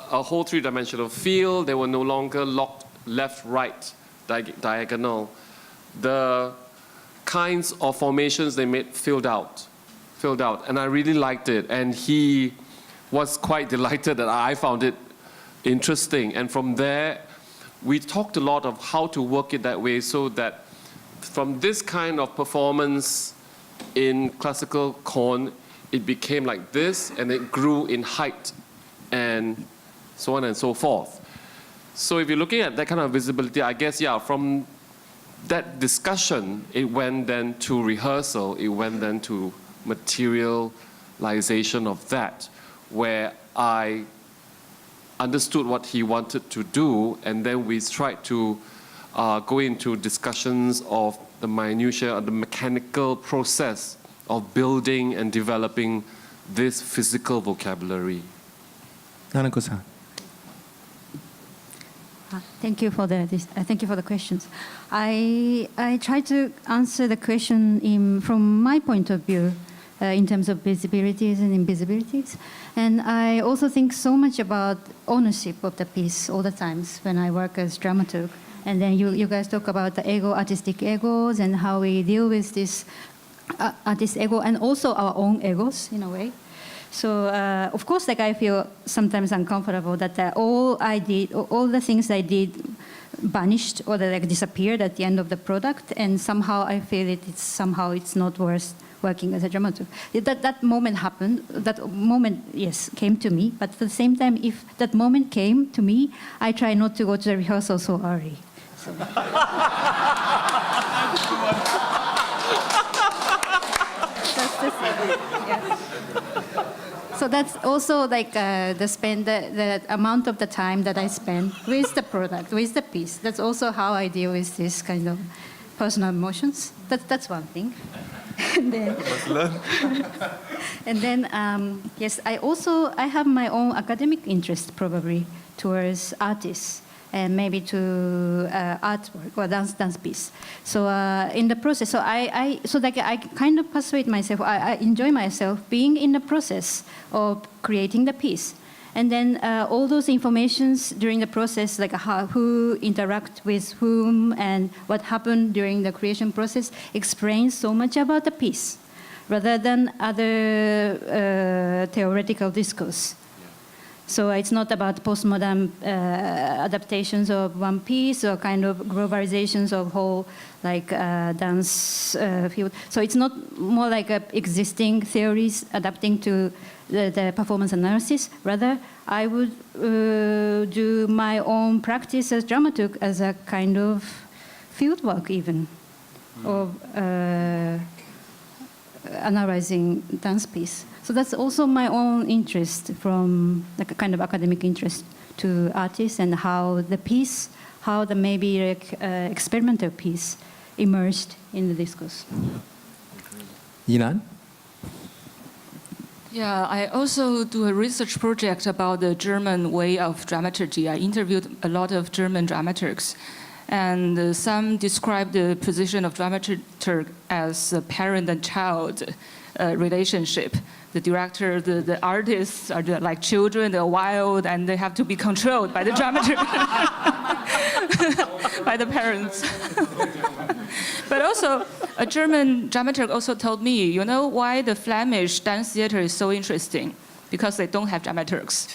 whole three-dimensional feel. They were no longer locked left, right, diagonal. The kinds of formations they made filled out. And I really liked it. And he was quite delighted that I found it interesting. And from there, we talked a lot of how to work it that way, so that from this kind of performance in classical cone, it became like this, and it grew in height, and so on and so forth. So if you're looking at that kind of visibility, I guess, yeah, from that discussion, it went then to rehearsal, it went then to materialization of that, where I understood what he wanted to do, and then we tried to go into discussions of the minutiae, of the mechanical process of building and developing this physical vocabulary. Nanako-san. Thank you for the questions. I try to answer the question from my point of view in terms of visibilities and invisibilities. And I also think so much about ownership of the piece all the times when I work as dramaturg. And then you guys talk about the ego, artistic egos, and how we deal with this artist ego and also our own egos in a way. So of course, like I feel sometimes uncomfortable that all the things I did vanished or like disappeared at the end of the product, and somehow I feel it's not worth working as a dramaturg. That moment happened. That moment, yes, came to me. But at the same time, if that moment came to me, I try not to go to the rehearsal so early. So. So that's also like the amount of the time that I spend with the product, with the piece. That's also how I deal with this kind of personal emotions. That's one thing. And then yes, I have my own academic interest probably towards artists, and maybe to artwork or dance piece. So in the process, I kind of persuade myself. I enjoy myself being in the process of creating the piece, and then all those informations during the process, like who interact with whom and what happened during the creation process, explains so much about the piece, rather than other theoretical discourse. So it's not about postmodern adaptations of one piece or kind of globalizations of whole like dance field. So it's not more like existing theories adapting to the performance analysis. Rather, I would do my own practice as dramaturg as a kind of field work even of analyzing dance piece. So that's also my own interest, from like a kind of academic interest to artists, and how the maybe like experimental piece emerged in the discourse. Yinan? Yeah, I also do a research project about the German way of dramaturgy. I interviewed a lot of German dramaturgs, and some describe the position of dramaturg as a parent and child relationship. The director, the artists are like children, they're wild, and they have to be controlled by the dramaturg, by the parents. But also, a German dramaturg also told me, you know why the Flemish dance theater is so interesting? Because they don't have dramaturgs.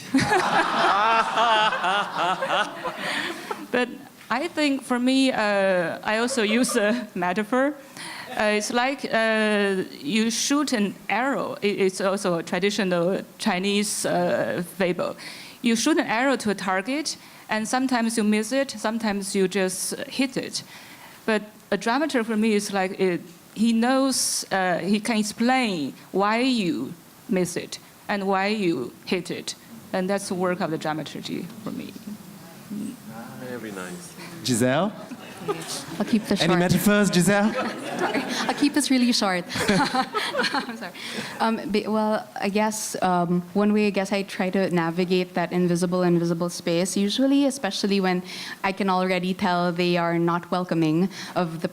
But I think for me, I also use a metaphor. It's like you shoot an arrow. It's also a traditional Chinese fable. You shoot an arrow to a target, and sometimes you miss it, sometimes you just hit it. But a dramaturg for me is like he knows, he can explain why you miss it and why you hit it. And that's the work of the dramaturgy for me. Very nice. Giselle? I'll keep this short. Any metaphors, Giselle? Sorry. I'll keep this really short. I'm sorry. Well, I guess one way, I try to navigate that invisible space. Usually, especially when I can already tell they are not welcoming of the,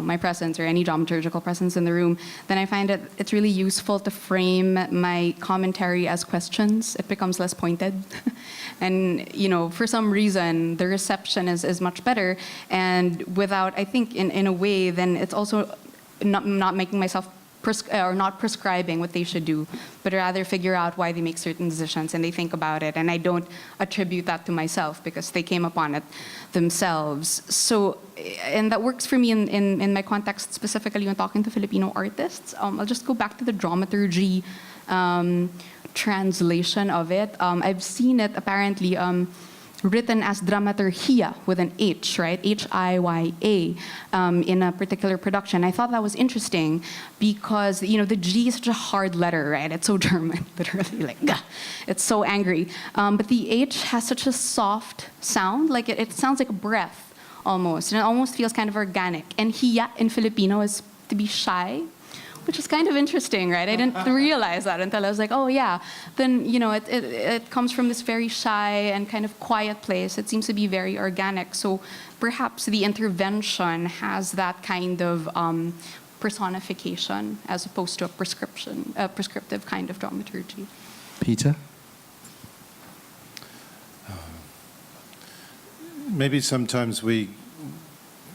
my presence or any dramaturgical presence in the room. Then I find it's really useful to frame my commentary as questions. It becomes less pointed, and for some reason the reception is much better. And without, I think, in a way, then it's also not making myself or not prescribing what they should do, but rather figure out why they make certain decisions and they think about it. And I don't attribute that to myself because they came upon it themselves. So, and that works for me in my context, specifically when talking to Filipino artists. I'll just go back to the dramaturgy translation of it. I've seen it apparently written as dramaturgia with an H, right? H-I-Y-A, in a particular production. I thought that was interesting because, the G is such a hard letter, right? It's so German, literally, like, gah. It's so angry. But the H has such a soft sound, like it sounds like a breath almost, and it almost feels kind of organic. And hiya in Filipino is to be shy, which is kind of interesting, right? I didn't realize that until I was like, oh yeah. Then, it comes from this very shy and kind of quiet place. It seems to be very organic. So perhaps the intervention has that kind of personification as opposed to a prescriptive kind of dramaturgy. Peter? Maybe sometimes we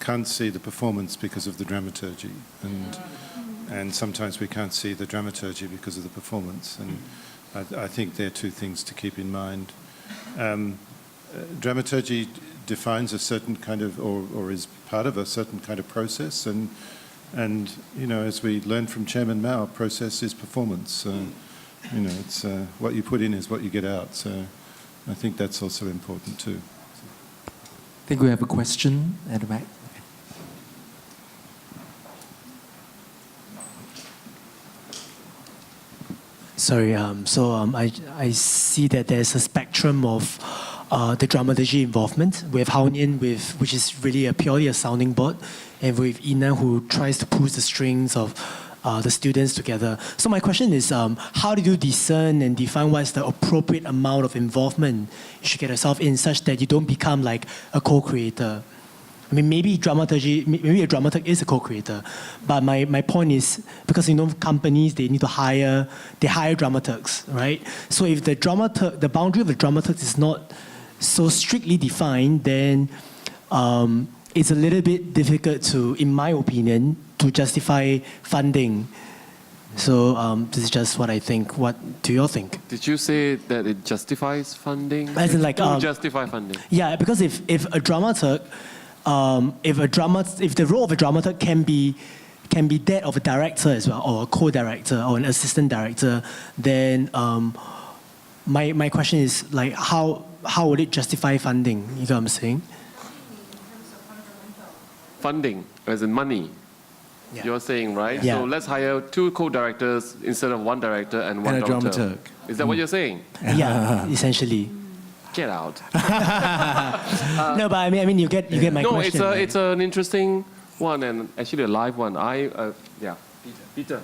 can't see the performance because of the dramaturgy, and sometimes we can't see the dramaturgy because of the performance. And I think they're two things to keep in mind. Dramaturgy defines a certain kind of, or is part of a certain kind of process. And as we learned from Chairman Mao, process is performance. It's what you put in is what you get out. So I think that's also important too. I think we have a question at the back. Sorry, I see that there's a spectrum of the dramaturgy involvement. We have Haonin, which is really purely a sounding board, and with Yinan, who tries to pull the strings of the students together. So my question is, how do you discern and define what's the appropriate amount of involvement you should get yourself in such that you don't become like a co-creator? I mean, maybe a dramaturg is a co-creator, but my point is, because companies, they hire dramaturgs, right? So if the boundary of the dramaturg is not so strictly defined, then it's a little bit difficult to, in my opinion, to justify funding. So this is just what I think. What do you all think? Did you say that it justifies funding? As in, like, justify funding. Yeah, because if a dramaturg, if the role of a dramaturg can be that of a director as well, or a co-director, or an assistant director, then my question is, like, how would it justify funding? You know what I'm saying? Funding, as in money. Yeah. You're saying, right? Yeah. So let's hire 2 co-directors instead of 1 director and 1 dramaturg. Is that what you're saying? Yeah, essentially. Get out. No, but I mean, you get my question. No, it's an interesting one, and actually a live one. Peter.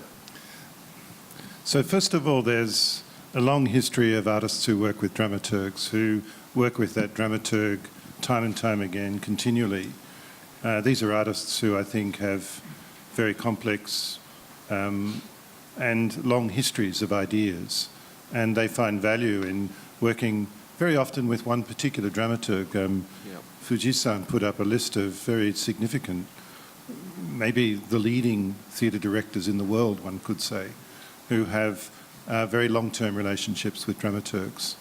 So first of all, there's a long history of artists who work with dramaturgs, who work with that dramaturg time and time again, continually. These are artists who I think have very complex and long histories of ideas. And they find value in working very often with one particular dramaturg. Fujisan put up a list of very significant, maybe the leading theatre directors in the world, one could say, who have very long-term relationships with dramaturgs.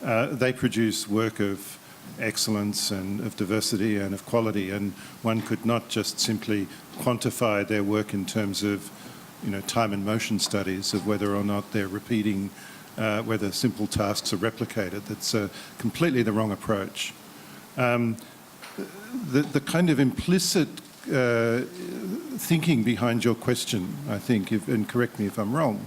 They produce work of excellence and of diversity and of quality, and one could not just simply quantify their work in terms of, time and motion studies of whether or not they're repeating, whether simple tasks are replicated. That's completely the wrong approach. The kind of implicit thinking behind your question, I think, and correct me if I'm wrong,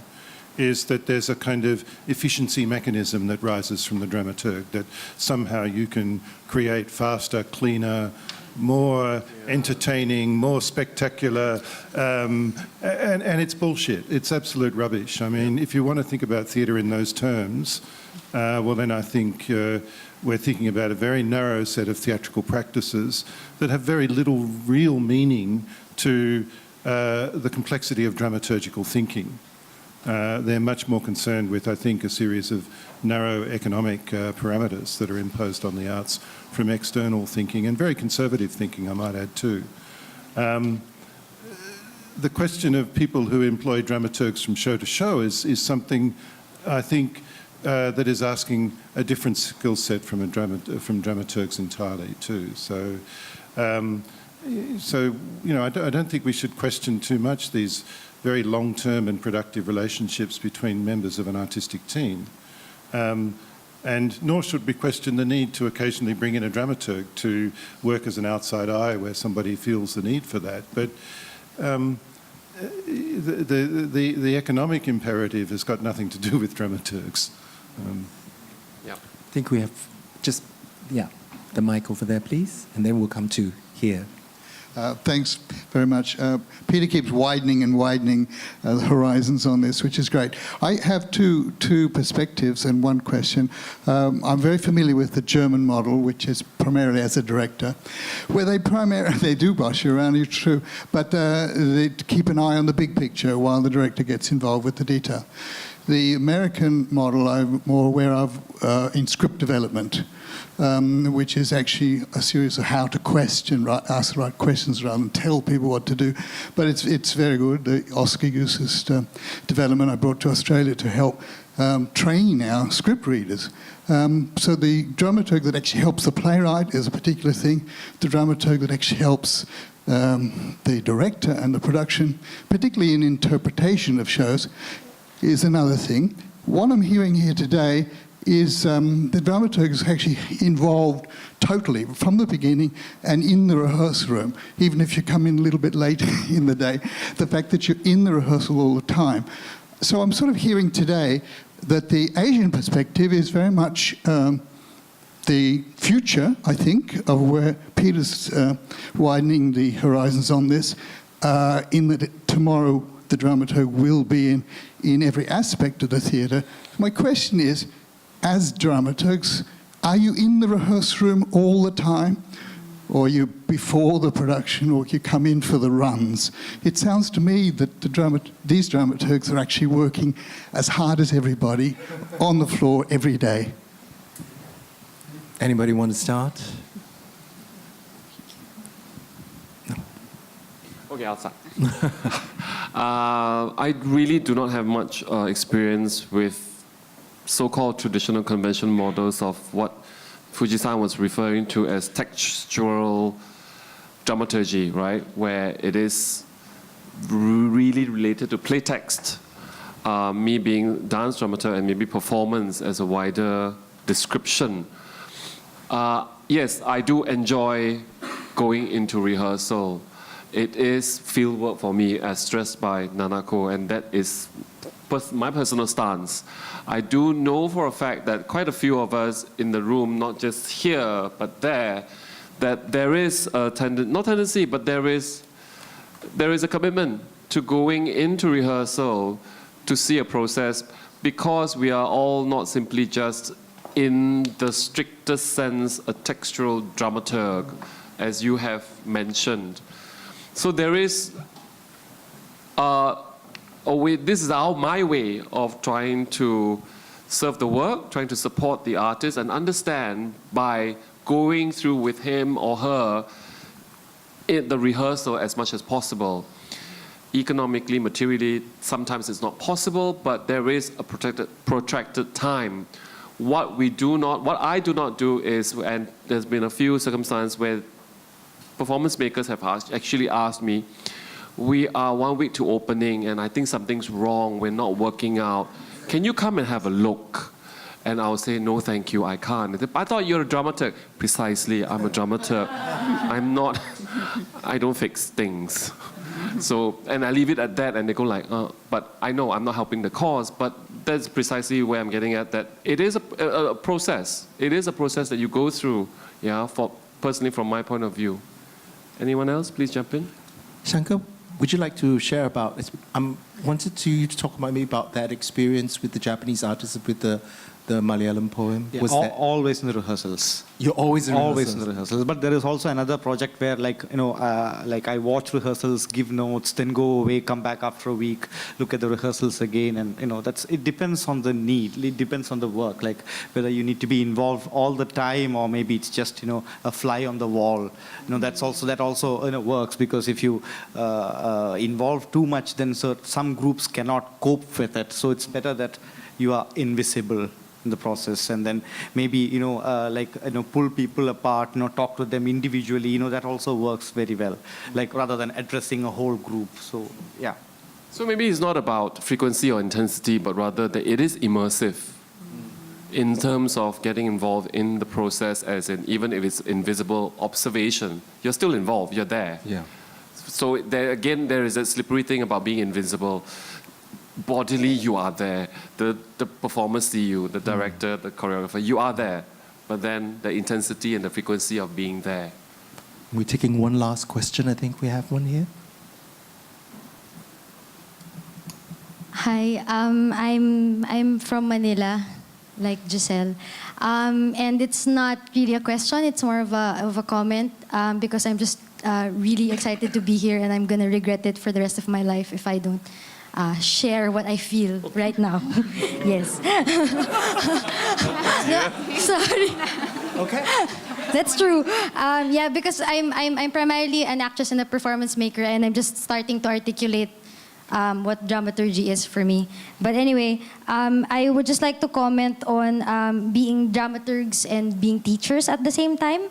is that there's a kind of efficiency mechanism that rises from the dramaturg, that somehow you can create faster, cleaner, more entertaining, more spectacular, and it's bullshit. It's absolute rubbish. I mean, if you want to think about theatre in those terms, well then I think we're thinking about a very narrow set of theatrical practices that have very little real meaning to the complexity of dramaturgical thinking. They're much more concerned with, I think, a series of narrow economic parameters that are imposed on the arts from external thinking, and very conservative thinking, I might add too. The question of people who employ dramaturgs from show to show is something, I think, that is asking a different skill set from dramaturgs entirely too. So, I don't think we should question too much these very long-term and productive relationships between members of an artistic team. And nor should we question the need to occasionally bring in a dramaturg to work as an outside eye where somebody feels the need for that. But the economic imperative has got nothing to do with dramaturgs. I think we have just, the mic over there, please, and then we'll come to here. Thanks very much. Peter keeps widening and widening the horizons on this, which is great. I have two perspectives and one question. I'm very familiar with the German model, which is primarily as a director, where they do boss you around, it's true, but they keep an eye on the big picture while the director gets involved with the detail. The American model I'm more aware of in script development, which is actually a series of how to question, ask the right questions rather than tell people what to do. But it's very good. The Oscar uses development I brought to Australia to help train our script readers. So the dramaturg that actually helps the playwright is a particular thing. The dramaturg that actually helps the director and the production, particularly in interpretation of shows, is another thing. What I'm hearing here today is the dramaturg is actually involved totally from the beginning and in the rehearsal room, even if you come in a little bit late in the day, the fact that you're in the rehearsal all the time. So I'm sort of hearing today that the Asian perspective is very much the future, I think, of where Peter's widening the horizons on this, in that tomorrow the dramaturg will be in every aspect of the theatre. My question is, as dramaturgs, are you in the rehearsal room all the time? Or are you before the production, or you come in for the runs? It sounds to me that these dramaturgs are actually working as hard as everybody on the floor every day. Anybody want to start? No. Okay, I'll start. I really do not have much experience with so-called traditional convention models of what Fujisan was referring to as textual dramaturgy, right? Where it is really related to play text, me being dance dramaturg and maybe performance as a wider description. Yes, I do enjoy going into rehearsal. It is field work for me, as stressed by Nanako, and that is my personal stance. I do know for a fact that quite a few of us in the room, not just here but there, that there is a tendency, but there is a commitment to going into rehearsal to see a process, because we are all not simply just, in the strictest sense, a textual dramaturg, as you have mentioned. So there is this is my way of trying to serve the work, trying to support the artist, and understand by going through with him or her in the rehearsal as much as possible. Economically, materially, sometimes it's not possible, but there is a protracted time. What I do not do is, and there's been a few circumstances where performance makers have actually asked me, we are 1 week to opening and I think something's wrong, we're not working out. Can you come and have a look? And I'll say, no, thank you, I can't. I thought you're a dramaturg. Precisely, I'm a dramaturg. I'm not, I don't fix things. So, and I leave it at that, and they go like, but I know I'm not helping the cause, but that's precisely where I'm getting at, that it is a process. It is a process that you go through, yeah, personally from my point of view. Anyone else, please jump in. Sankar, would you like to share about, wanted you to talk about that experience with the Japanese artists with the Malayalam poem? Yeah, always in the rehearsals. You're always in rehearsals? Always in the rehearsals. But there is also another project where, like I watch rehearsals, give notes, then go away, come back after a week, look at the rehearsals again, and it depends on the need. It depends on the work, like whether you need to be involved all the time, or maybe it's just a fly on the wall. That also works, because if you involve too much, then some groups cannot cope with it. So it's better that you are invisible in the process, and then maybe pull people apart, talk to them individually. That also works very well, like rather than addressing a whole group. So yeah. So maybe it's not about frequency or intensity, but rather that it is immersive in terms of getting involved in the process, as in even if it's invisible observation, you're still involved, you're there. Yeah. So there is a slippery thing about being invisible. Bodily, you are there. The performer see you, the director, the choreographer, you are there. But then the intensity and the frequency of being there. We're taking one last question. I think we have one here. Hi, I'm from Manila, like Giselle, and it's not really a question. It's more of a comment, because I'm just really excited to be here, and I'm gonna regret it for the rest of my life if I don't share what I feel right now. Yes. No, sorry. Okay. That's true. Yeah, because I'm primarily an actress and a performance maker, and I'm just starting to articulate what dramaturgy is for me. But anyway, I would just like to comment on being dramaturgs and being teachers at the same time.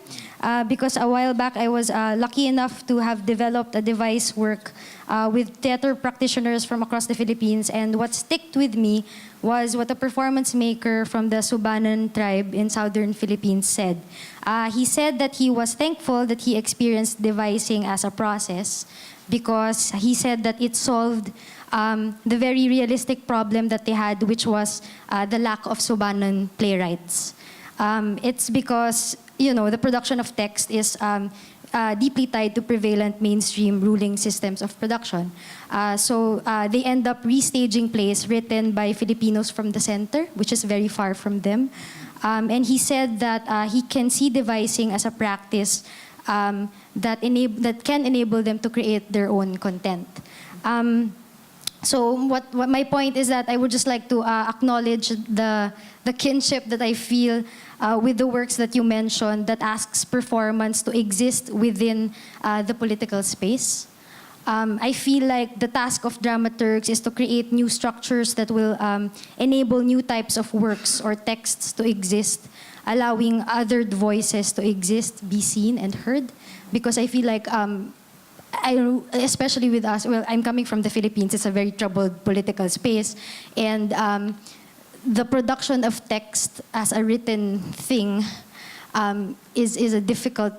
Because a while back, I was lucky enough to have developed a device work with theater practitioners from across the Philippines. And what stuck with me was what a performance maker from the Subanan tribe in southern Philippines said. He said that he was thankful that he experienced devising as a process, because he said that it solved the very realistic problem that they had, which was the lack of Subanan playwrights. It's because, the production of text is deeply tied to prevalent mainstream ruling systems of production. So they end up restaging plays written by Filipinos from the center, which is very far from them. And he said that he can see devising as a practice that can enable them to create their own content. So what my point is that I would just like to acknowledge the kinship that I feel with the works that you mentioned, that asks performance to exist within the political space. I feel like the task of dramaturgs is to create new structures that will enable new types of works or texts to exist, allowing other voices to exist, be seen and heard. Because I feel like, especially with us, well, I'm coming from the Philippines, it's a very troubled political space, and the production of text as a written thing is a difficult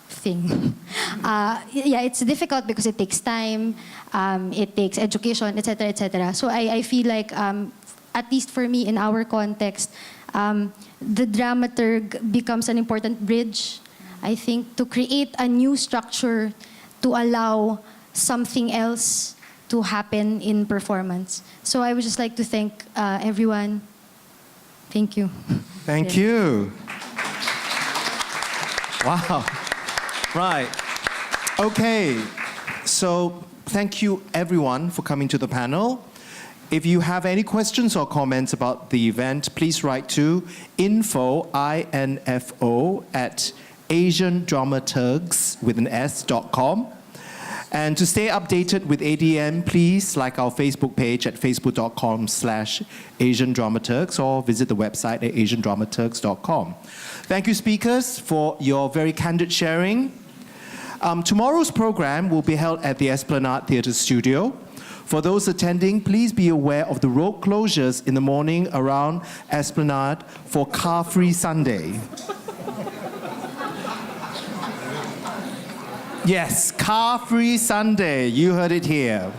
thing. Yeah, it's difficult because it takes time, it takes education, etc., etc. So I feel like, at least for me in our context, the dramaturg becomes an important bridge, I think, to create a new structure to allow something else to happen in performance. So I would just like to thank everyone. Thank you. Thank you. Wow. Right. Okay. So thank you everyone for coming to the panel. If you have any questions or comments about the event, please write to info, I-N-F-O, at asiandramaturgs.com. And to stay updated with ADM, please like our Facebook page at facebook.com/AsianDramaturgs or visit the website at asiandramaturgs.com. Thank you, speakers, for your very candid sharing. Tomorrow's program will be held at the Esplanade Theatre Studio. For those attending, please be aware of the road closures in the morning around Esplanade for Car-Free Sunday. Yes, Car-Free Sunday. You heard it here.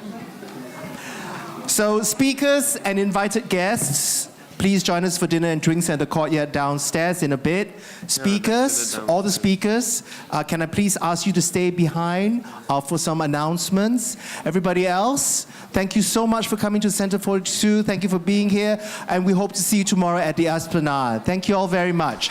So speakers and invited guests, please join us for dinner and drinks at the courtyard downstairs in a bit. Speakers, all the speakers, can I please ask you to stay behind for some announcements? Everybody else, thank you so much for coming to Center 42. Thank you for being here. And we hope to see you tomorrow at the Esplanade. Thank you all very much.